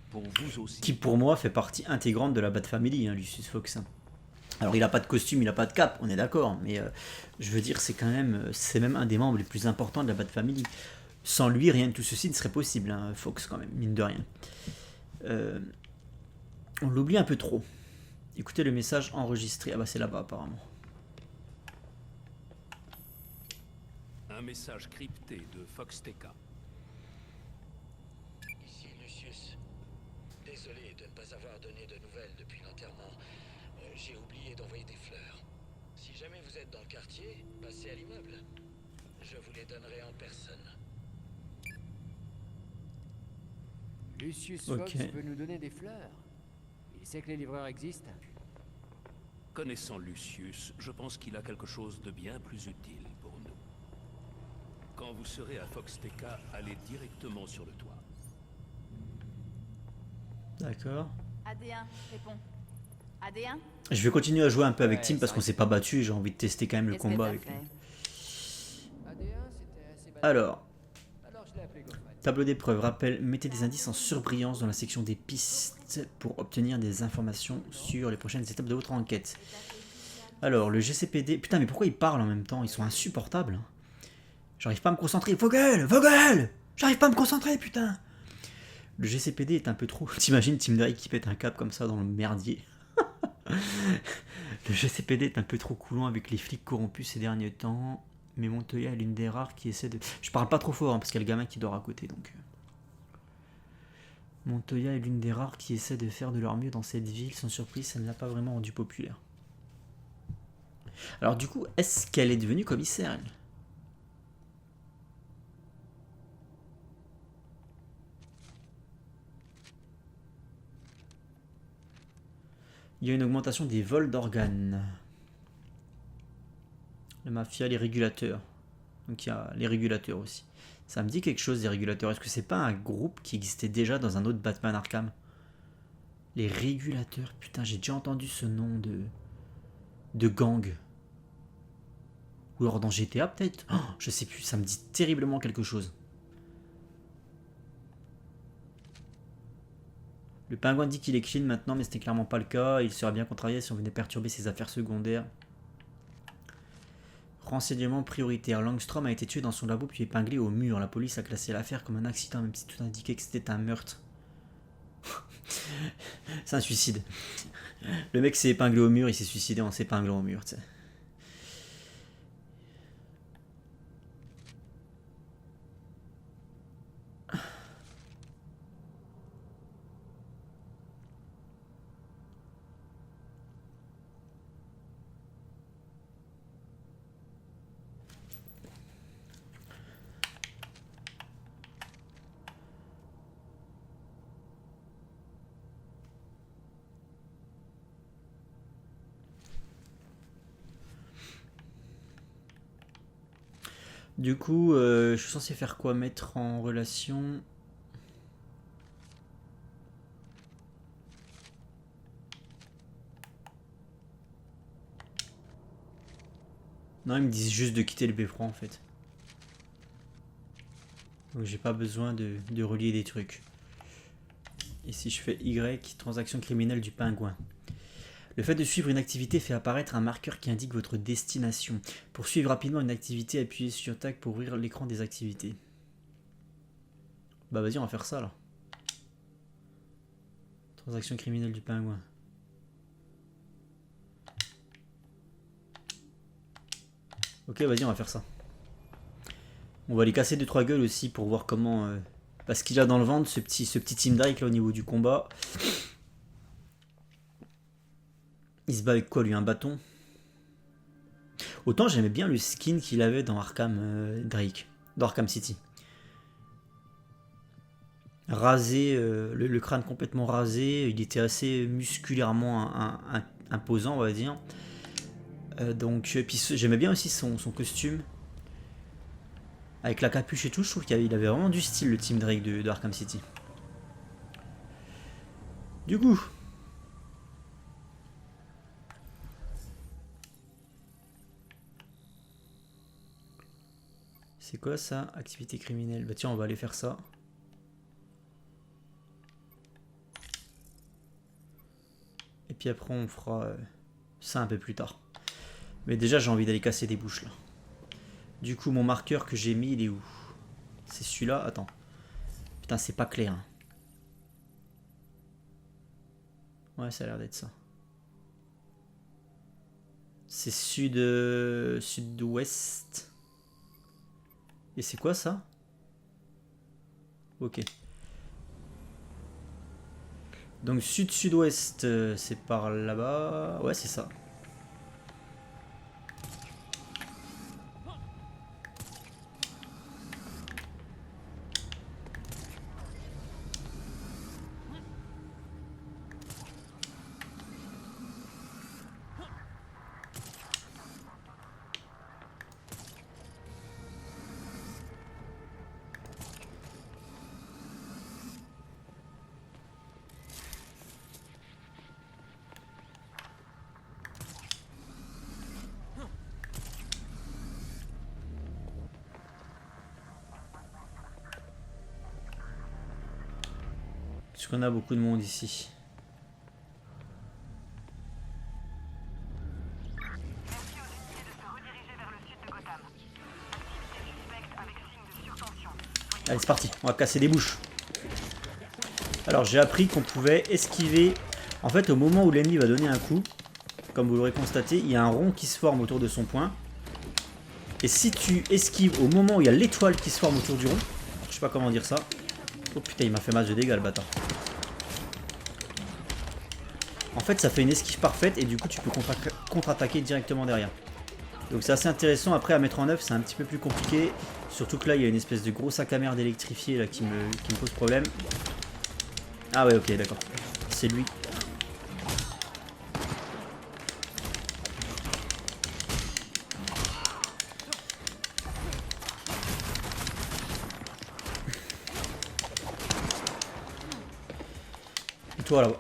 Pour vous aussi. Qui pour moi fait partie intégrante de la Bat Family, hein, Lucius Fox. Alors il a pas de costume, il a pas de cape, on est d'accord, mais je veux dire c'est quand même, c'est même un des membres les plus importants de la Bat Family. Sans lui, rien de tout ceci ne serait possible, hein, Fox quand même, mine de rien. On l'oublie un peu trop. Écoutez le message enregistré, ah bah c'est là-bas apparemment. Un message crypté de Fox TK. Ici Lucius. Désolé de ne pas avoir donné de nouvelles depuis l'enterrement. J'ai oublié d'envoyer des fleurs. Si jamais vous êtes dans le quartier, passez à l'immeuble. Je vous les donnerai en personne. Lucius Ok. Fox veut nous donner des fleurs. Il sait que les livreurs existent. Connaissant Lucius, je pense qu'il a quelque chose de bien plus utile pour nous. Quand vous serez à Fox TK, allez directement sur le toit. D'accord. AD1, réponds. AD1? Je vais continuer à jouer un peu avec Ouais, Tim parce ça qu'on s'est pas battu et j'ai envie de tester quand même le Qu'est-ce que combat t'as avec lui. fait? Alors, tableau d'épreuve, rappel, mettez des indices en surbrillance dans la section des pistes pour obtenir des informations sur les prochaines étapes de votre enquête. Alors, le GCPD... Putain, mais pourquoi ils parlent en même temps? Ils sont insupportables. Hein. J'arrive pas à me concentrer. Vogel! Vogel! J'arrive pas à me concentrer, putain! Le GCPD est un peu trop... T'imagines Tim Drake qui pète un câble comme ça dans le merdier. Le GCPD est un peu trop coulant avec les flics corrompus ces derniers temps. Mais Montoya est l'une des rares qui essaie de... Je parle pas trop fort hein, parce qu'il y a le gamin qui dort à côté donc... Montoya est l'une des rares qui essaie de faire de leur mieux dans cette ville. Sans surprise, ça ne l'a pas vraiment rendu populaire. Alors du coup, est-ce qu'elle est devenue commissaire elle ? Il y a une augmentation des vols d'organes. La mafia, les régulateurs. Donc il y a les régulateurs aussi. Ça me dit quelque chose, les régulateurs. Est-ce que c'est pas un groupe qui existait déjà dans un autre Batman Arkham? Les régulateurs. Putain, j'ai déjà entendu ce nom de gang. Ou alors dans GTA peut-être, oh, je sais plus, ça me dit terriblement quelque chose. Le pingouin dit qu'il est clean maintenant, mais c'était clairement pas le cas. Il serait bien contrarié si on venait perturber ses affaires secondaires. Renseignement prioritaire. Langstrom a été tué dans son labo puis épinglé au mur. La police a classé l'affaire comme un accident, même si tout indiquait que c'était un meurtre. C'est un suicide. Le mec s'est épinglé au mur, il s'est suicidé en s'épinglant au mur, tu sais. Du coup, je suis censé faire quoi? Mettre en relation... Non, ils me disent juste de quitter le beffroi en fait. Donc j'ai pas besoin de relier des trucs. Et si je fais Y, transaction criminelle du pingouin. Le fait de suivre une activité fait apparaître un marqueur qui indique votre destination. Pour suivre rapidement une activité, appuyez sur Tab pour ouvrir l'écran des activités. Bah vas-y, on va faire ça là. Transaction criminelle du pingouin. Ok, vas-y, on va faire ça. On va lui casser 2-3 gueules aussi pour voir comment... parce qu'il a dans le ventre ce petit Tim Drake là au niveau du combat. Il se bat avec quoi lui? Un bâton? Autant j'aimais bien le skin qu'il avait dans Arkham Drake. Dans Arkham City. Rasé, le crâne complètement rasé. Il était assez musculairement imposant on va dire. Donc, puis j'aimais bien aussi son costume. Avec la capuche et tout, je trouve qu'il avait vraiment du style le Tim Drake de Arkham City. Du coup. C'est quoi ça? Activité criminelle. Bah tiens, on va aller faire ça. Et puis après on fera ça un peu plus tard. Mais déjà j'ai envie d'aller casser des bouches là. Du coup mon marqueur que j'ai mis il est où? C'est celui-là? Attends. Putain c'est pas clair. Hein. Ouais ça a l'air d'être ça. C'est sud-ouest. Et c'est quoi ça? Ok. Donc sud-sud-ouest, c'est par là-bas. Ouais, c'est ça. Parce qu'on a beaucoup de monde ici. Allez c'est parti, on va casser des bouches. Alors j'ai appris qu'on pouvait esquiver. En fait au moment où l'ennemi va donner un coup, comme vous l'aurez constaté, il y a un rond qui se forme autour de son poing. Et si tu esquives au moment où il y a l'étoile qui se forme autour du rond, je sais pas comment dire ça. Oh putain il m'a fait mal de dégâts le bâtard. En fait ça fait une esquive parfaite et du coup tu peux contre-attaquer directement derrière. Donc c'est assez intéressant, après à mettre en œuvre c'est un petit peu plus compliqué. Surtout que là il y a une espèce de gros sac à merde électrifié là qui me pose problème. Ah ouais ok d'accord. C'est lui. Et toi là-bas.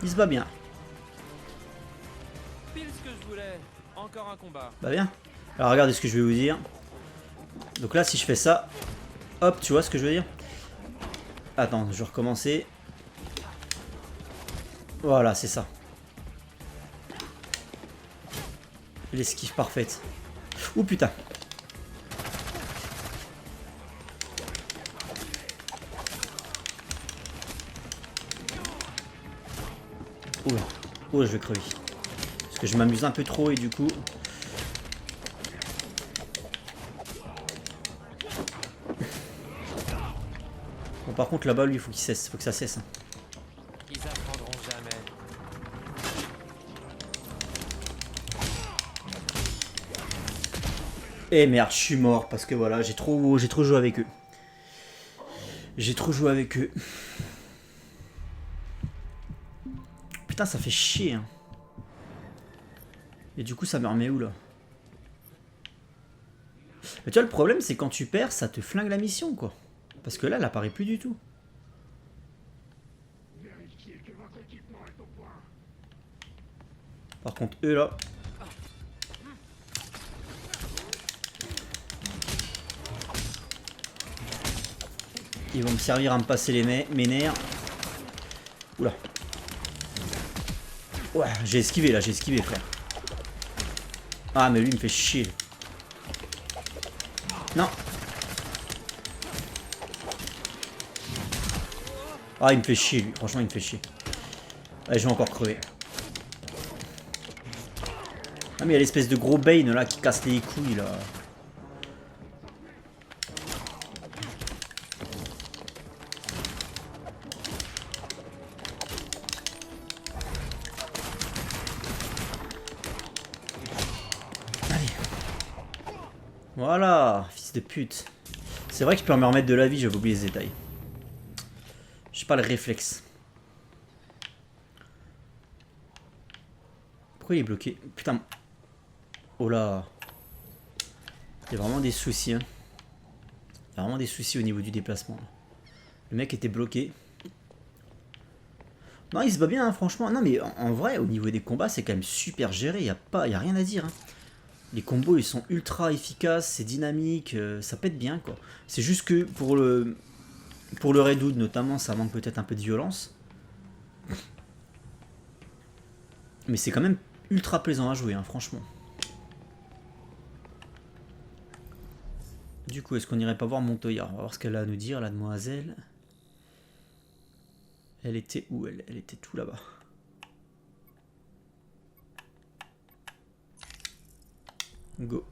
Il se bat bien. Pile ce que je voulais. Encore un combat. Bah bien. Alors regardez ce que je vais vous dire. Donc là si je fais ça, hop, tu vois ce que je veux dire? Attends, je vais recommencer. Voilà, c'est ça. L'esquive parfaite. Ouh putain. Oula, oh, je vais crever. Parce que je m'amuse un peu trop et du coup... Bon par contre là-bas lui il faut qu'il cesse, faut que ça cesse. Hein. Ils apprendront jamais. Et merde, je suis mort parce que voilà, j'ai trop joué avec eux. J'ai trop joué avec eux. Putain, ça fait chier. Hein. Et du coup, ça me remet où là? Mais tu vois, le problème, c'est quand tu perds, ça te flingue la mission, quoi. Parce que là, elle apparaît plus du tout. Par contre, eux là. Ils vont me servir à me passer mes nerfs. Oula. Ouais, j'ai esquivé là, j'ai esquivé, frère. Ah, mais lui, il me fait chier. Non. Ah, il me fait chier, lui. Franchement, il me fait chier. Allez, je vais encore crever. Ah, mais il y a l'espèce de gros Bane là qui casse les couilles là. Voilà, fils de pute. C'est vrai que je peux me remettre de la vie, j'avais oublié les détails. J'ai pas le réflexe. Pourquoi il est bloqué? Putain. Oh là. Il y a vraiment des soucis. Hein. Il y a vraiment des soucis au niveau du déplacement. Le mec était bloqué. Non, il se bat bien, hein, franchement. Non, mais en vrai, au niveau des combats, c'est quand même super géré. Il y a rien à dire. Hein. Les combos, ils sont ultra efficaces, c'est dynamique, ça pète bien, quoi. C'est juste que pour le Redwood, notamment, ça manque peut-être un peu de violence. Mais c'est quand même ultra plaisant à jouer, hein, franchement. Du coup, est-ce qu'on irait pas voir Montoya? On va voir ce qu'elle a à nous dire, la demoiselle. Elle était où, elle? Elle était tout là-bas. Go.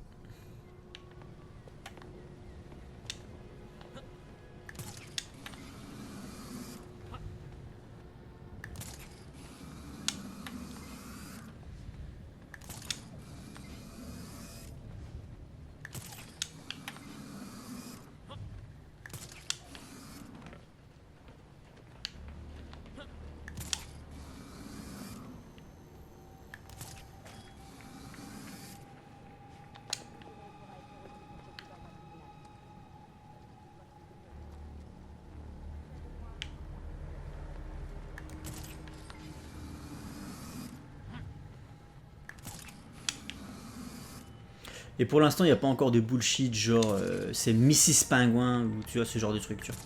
Et pour l'instant, il n'y a pas encore de bullshit, genre c'est Mrs. Pingouin, ou tu vois, ce genre de truc, tu vois.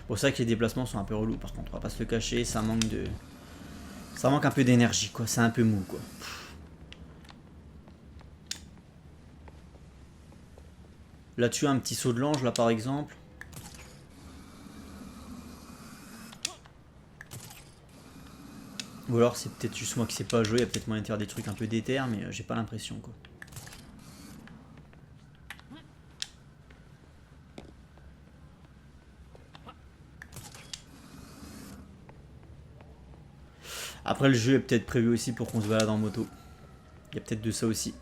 Bon, c'est vrai que les déplacements sont un peu relous, par contre, on va pas se le cacher, ça manque un peu d'énergie, quoi, c'est un peu mou, quoi. Là, tu as un petit saut de l'ange, là, par exemple. Ou alors, c'est peut-être juste moi qui sais pas jouer. Il y a peut-être moyen de faire des trucs un peu déter, mais j'ai pas l'impression, quoi. Après, le jeu est peut-être prévu aussi pour qu'on se balade en moto. Il y a peut-être de ça aussi.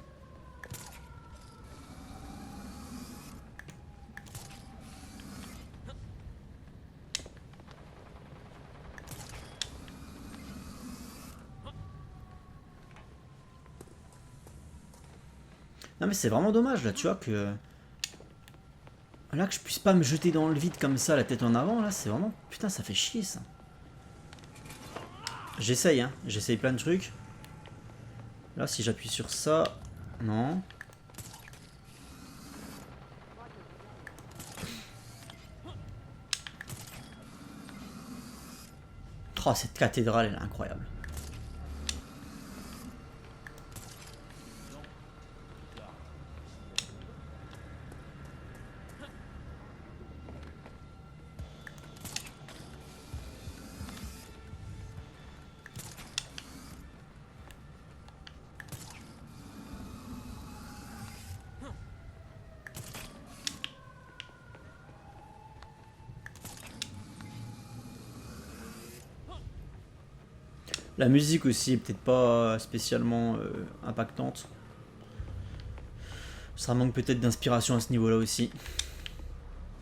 Non mais c'est vraiment dommage là, tu vois que... Là que je puisse pas me jeter dans le vide comme ça, la tête en avant, là c'est vraiment... Putain, ça fait chier ça. J'essaye, hein, j'essaye plein de trucs. Là si j'appuie sur ça... Non. Oh, cette cathédrale elle est incroyable. La musique aussi est peut-être pas spécialement impactante. Ça manque peut-être d'inspiration à ce niveau-là aussi.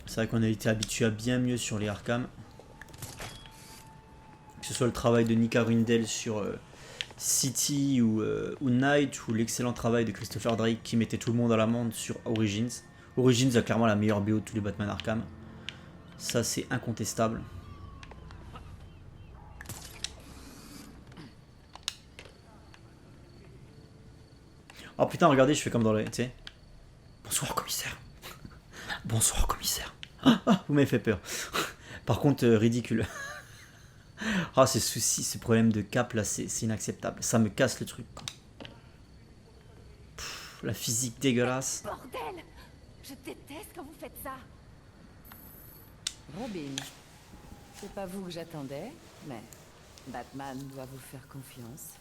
C'est vrai qu'on a été habitué à bien mieux sur les Arkham. Que ce soit le travail de Nika Rindel sur City ou Night ou l'excellent travail de Christopher Drake qui mettait tout le monde à l'amende sur Origins. Origins a clairement la meilleure BO de tous les Batman Arkham. Ça c'est incontestable. Oh putain, regardez, je fais comme dans les... Tu sais. Bonsoir commissaire. Bonsoir commissaire. Vous m'avez fait peur. Par contre, ridicule. Ah, ces soucis, ce problème de cap là, c'est inacceptable. Ça me casse le truc. Pff, la physique dégueulasse. Bordel! Je déteste quand vous faites ça. Robin, c'est pas vous que j'attendais, mais Batman doit vous faire confiance.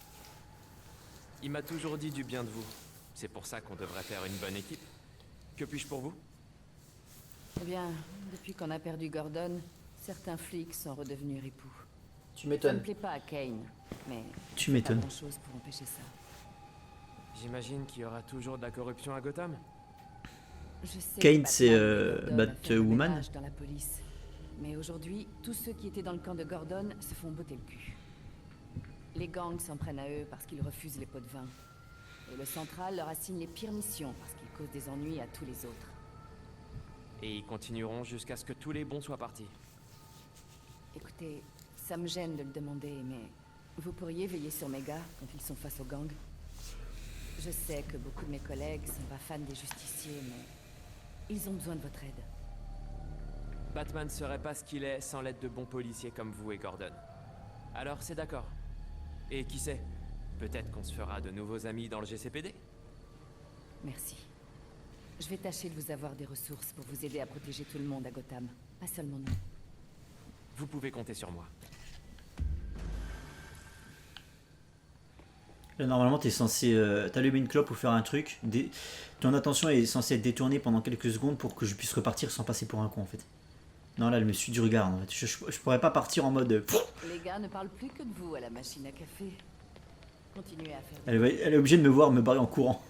Il m'a toujours dit du bien de vous. C'est pour ça qu'on devrait faire une bonne équipe. Que puis-je pour vous? Eh bien, depuis qu'on a perdu Gordon, certains flics sont redevenus ripoux. Tu Ça ne m'étonnes. plaît pas à Kane, mais Tu pas m'étonnes. grand-chose pour empêcher ça. J'imagine qu'il y aura toujours de la corruption à Gotham. Je sais Kane, que c'est, Batman et Gordon ont fait le Batwoman. ménage dans la police. Mais aujourd'hui, tous ceux qui étaient dans le camp de Gordon se font botter le cul. Les gangs s'en prennent à eux parce qu'ils refusent les pots de vin. Et le central leur assigne les pires missions parce qu'ils causent des ennuis à tous les autres. Et ils continueront jusqu'à ce que tous les bons soient partis. Écoutez, ça me gêne de le demander, mais vous pourriez veiller sur mes gars quand ils sont face aux gangs. Je sais que beaucoup de mes collègues sont pas fans des justiciers, mais ils ont besoin de votre aide. Batman serait pas ce qu'il est sans l'aide de bons policiers comme vous et Gordon. Alors c'est d'accord. Et qui sait, peut-être qu'on se fera de nouveaux amis dans le GCPD. Merci. Je vais tâcher de vous avoir des ressources pour vous aider à protéger tout le monde à Gotham, pas seulement nous. Vous pouvez compter sur moi. Là, normalement, t'es censé t'allumer une clope ou faire un truc. Ton attention est censée être détournée pendant quelques secondes pour que je puisse repartir sans passer pour un con en fait. Non, là, elle me suit du regard en fait. Je pourrais pas partir en mode. Les gars ne parlent plus que de vous à la machine à café. Continuez à faire. Elle est obligée de me voir me barrer en courant.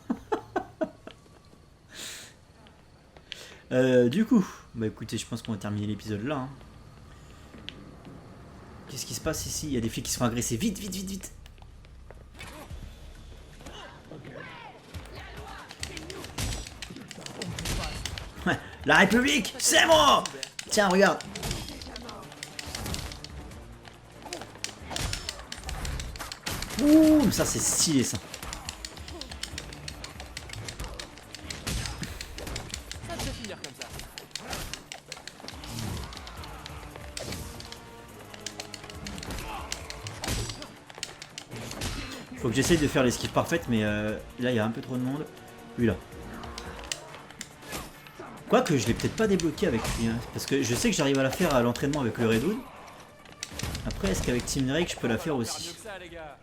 Du coup, bah écoutez, je pense qu'on va terminer l'épisode là. Hein. Qu'est-ce qui se passe ici? Il y a des filles qui se font agresser. Vite, vite, vite, vite. Ouais, la République, c'est moi! Tiens, regarde. Ouh, ça c'est stylé ça. Ça peut finir comme ça. Faut que j'essaye de faire l'esquive parfaite, mais là il y a un peu trop de monde. Lui là. Quoique je l'ai peut-être pas débloqué avec lui, hein, parce que je sais que j'arrive à la faire à l'entraînement avec le Redwood. Après, est-ce qu'avec Team Drake je peux la faire aussi? Ça, les gars.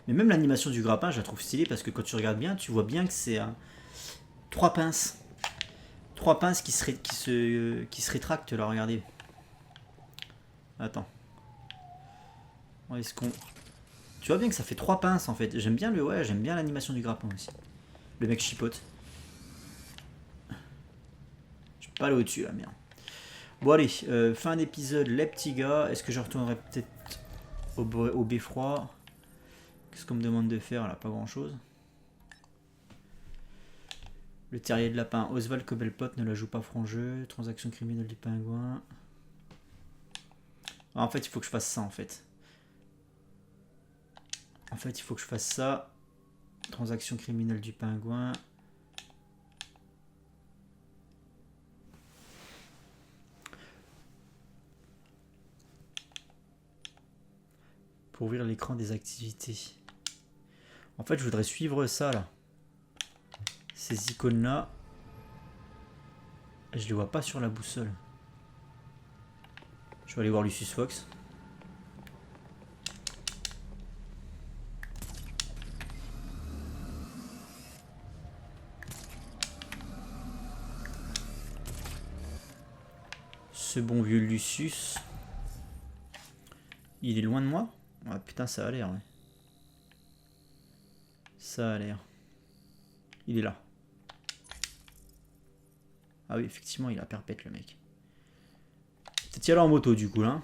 Mais même l'animation du grappin, je la trouve stylée parce que quand tu regardes bien, tu vois bien que c'est trois pinces. Trois pinces qui se rétractent là, regardez. Attends. Est-ce qu'on... Tu vois bien que ça fait trois pinces en fait. J'aime bien j'aime bien l'animation du grappin aussi. Le mec chipote. Je peux pas aller au-dessus là, merde. Bon allez, fin d'épisode, les petits gars. Est-ce que je retournerai peut-être au beffroi? Qu'est-ce qu'on me demande de faire là? Pas grand chose. Le terrier de lapin. Oswald Cobblepot ne la joue pas franc jeu. Transaction criminelle du pingouin. Ah, en fait, il faut que je fasse ça en fait. En fait, il faut que je fasse ça. Transaction criminelle du pingouin. Pour ouvrir l'écran des activités. En fait, je voudrais suivre ça là. Ces icônes là. Je les vois pas sur la boussole. Je vais aller voir Lucius Fox. Ce bon vieux Lucius. Il est loin de moi? Ah putain, ça a l'air, ouais. Ça a l'air. Il est là. Ah oui, effectivement, il a perpète le mec. Peut-être y aller en moto du coup là.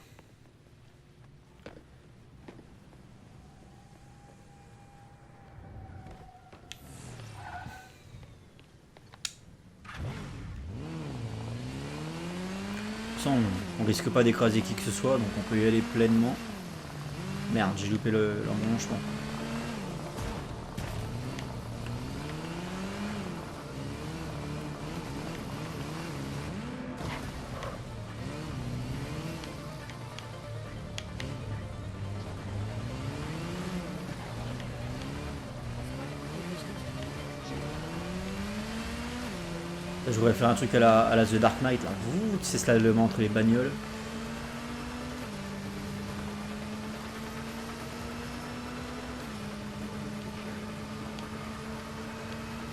On risque pas d'écraser qui que ce soit, donc on peut y aller pleinement. Merde, j'ai loupé l'embranchement. Je voudrais faire un truc à la The Dark Knight là. Ouh, tu sais, cela le entre les bagnoles.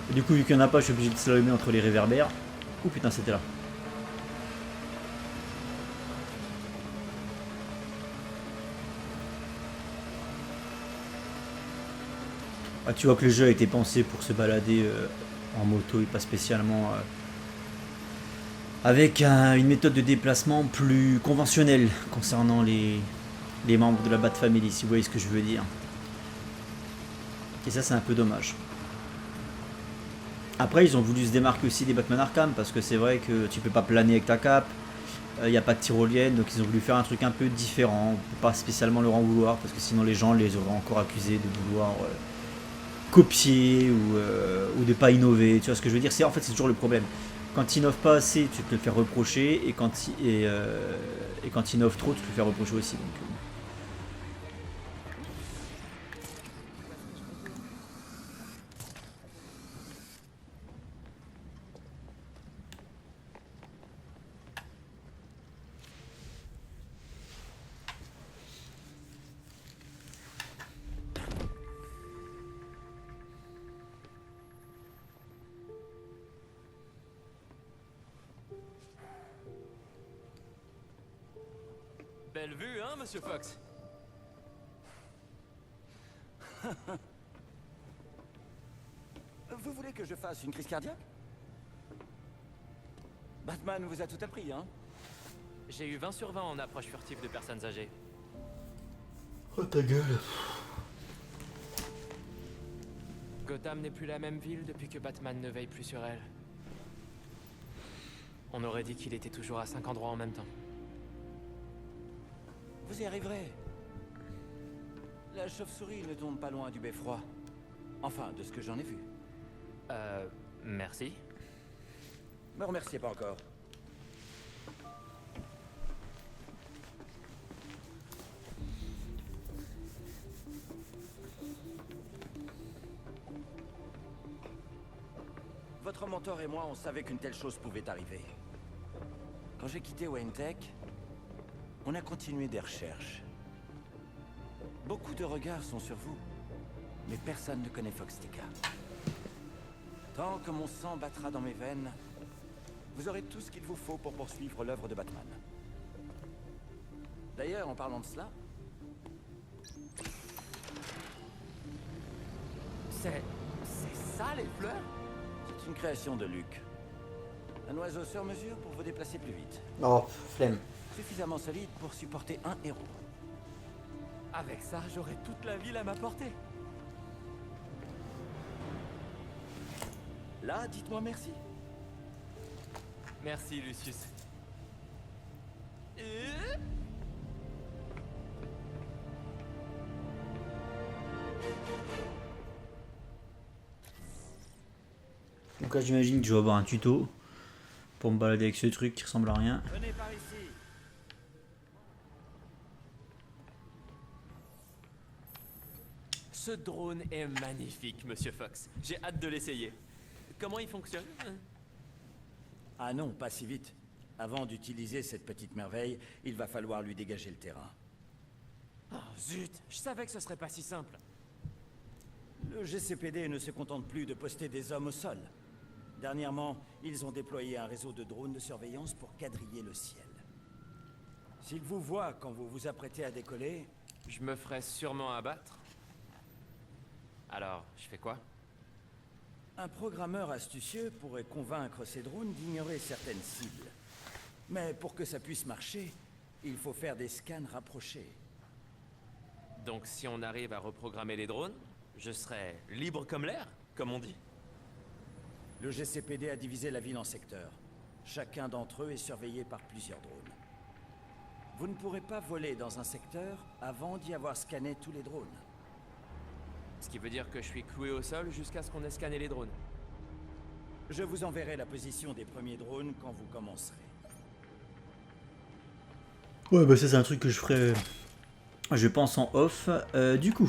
Et du coup, vu qu'il n'y en a pas, je suis obligé de slalomer entre les réverbères. Ouh putain, c'était là. Ah, tu vois que le jeu a été pensé pour se balader en moto et pas spécialement avec une méthode de déplacement plus conventionnelle concernant les membres de la Bat Family, si vous voyez ce que je veux dire. Et ça, c'est un peu dommage. Après, ils ont voulu se démarquer aussi des Batman Arkham, parce que c'est vrai que tu peux pas planer avec ta cape, il n'y a pas de tyrolienne, donc ils ont voulu faire un truc un peu différent. On peut pas spécialement leur en vouloir, parce que sinon les gens les auraient encore accusés de vouloir copier ou de pas innover. Tu vois ce que je veux dire? En fait, c'est toujours le problème. Quand ils innovent pas assez, tu peux te le faire reprocher, et quand ils innovent trop, tu peux le faire reprocher aussi. Donc, Belle vue, hein, Monsieur Fox? Vous voulez que je fasse une crise cardiaque? Batman vous a tout appris, hein? J'ai eu 20 sur 20 en approche furtive de personnes âgées. Oh ta gueule. Gotham n'est plus la même ville depuis que Batman ne veille plus sur elle. On aurait dit qu'il était toujours à 5 endroits en même temps. Vous y arriverez. La chauve-souris ne tombe pas loin du beffroi. Enfin, de ce que j'en ai vu. Merci. Me remerciez pas encore. Votre mentor et moi, on savait qu'une telle chose pouvait arriver. Quand j'ai quitté Wayne Tech, on a continué des recherches. Beaucoup de regards sont sur vous, mais personne ne connaît Foxtica. Tant que mon sang battra dans mes veines, vous aurez tout ce qu'il vous faut pour poursuivre l'œuvre de Batman. D'ailleurs, en parlant de cela... C'est ça, les fleurs? C'est une création de Luc. Un oiseau sur mesure pour vous déplacer plus vite. Oh, flemme. Suffisamment solide pour supporter un héros. Avec ça, j'aurai toute la ville à ma portée. Là, dites-moi merci. Merci, Lucius. Donc là, j'imagine que je vais avoir un tuto pour me balader avec ce truc qui ressemble à rien. Venez par ici. Ce drone est magnifique, Monsieur Fox. J'ai hâte de l'essayer. Comment il fonctionne? Ah non, pas si vite. Avant d'utiliser cette petite merveille, il va falloir lui dégager le terrain. Oh zut, je savais que ce serait pas si simple. Le GCPD ne se contente plus de poster des hommes au sol. Dernièrement, ils ont déployé un réseau de drones de surveillance pour quadriller le ciel. S'ils vous voient quand vous vous apprêtez à décoller... Je me ferai sûrement abattre. Alors, je fais quoi? Un programmeur astucieux pourrait convaincre ces drones d'ignorer certaines cibles. Mais pour que ça puisse marcher, il faut faire des scans rapprochés. Donc si on arrive à reprogrammer les drones, je serai libre comme l'air, comme on dit. Le GCPD a divisé la ville en secteurs. Chacun d'entre eux est surveillé par plusieurs drones. Vous ne pourrez pas voler dans un secteur avant d'y avoir scanné tous les drones. Ce qui veut dire que je suis cloué au sol jusqu'à ce qu'on ait scanné les drones. Je vous enverrai la position des premiers drones quand vous commencerez. Ouais, bah ça c'est un truc que je ferai, je pense, en off. Du coup,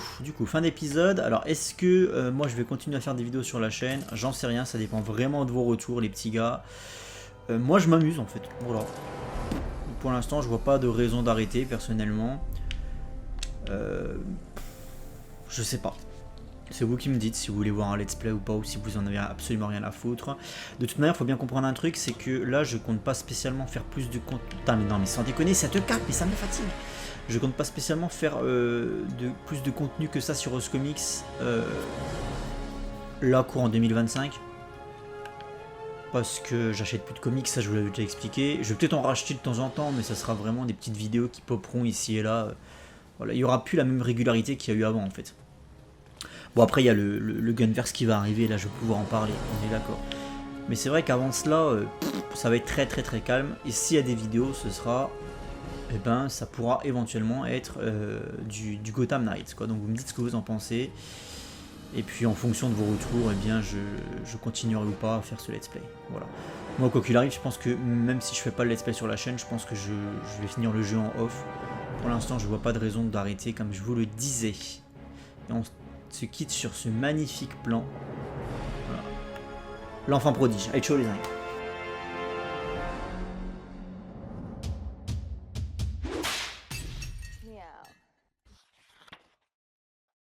fin d'épisode. Alors, est-ce que moi je vais continuer à faire des vidéos sur la chaîne? J'en sais rien, ça dépend vraiment de vos retours, les petits gars. Moi je m'amuse en fait, voilà. Pour l'instant, je vois pas de raison d'arrêter, personnellement. Je sais pas. C'est vous qui me dites si vous voulez voir un let's play ou pas, ou si vous en avez absolument rien à foutre. De toute manière, il faut bien comprendre un truc, c'est que là, je compte pas spécialement faire plus de contenu. Putain, mais non, mais sans déconner, ça te capte, mais ça me fatigue. Je compte pas spécialement faire plus de contenu que ça sur Rose Comics. Là, courant 2025. Parce que j'achète plus de comics, ça je vous l'avais déjà expliqué. Je vais peut-être en racheter de temps en temps, mais ça sera vraiment des petites vidéos qui popperont ici et là. Voilà, il n'y aura plus la même régularité qu'il y a eu avant en fait. Bon, après il y a le Gunverse qui va arriver, là je vais pouvoir en parler, on est d'accord. Mais c'est vrai qu'avant cela, ça va être très calme. Et s'il y a des vidéos, ce sera... Eh ben, ça pourra éventuellement être du Gotham Knights, quoi. Donc vous me dites ce que vous en pensez. Et puis en fonction de vos retours, eh bien, je continuerai ou pas à faire ce let's play. Voilà. Moi, quoi qu'il arrive, je pense que même si je fais pas le let's play sur la chaîne, je pense que je vais finir le jeu en off. Pour l'instant, je vois pas de raison d'arrêter, comme je vous le disais. Et on se quitte sur ce magnifique plan. Voilà. L'enfant prodige. Allez, ciao les amis.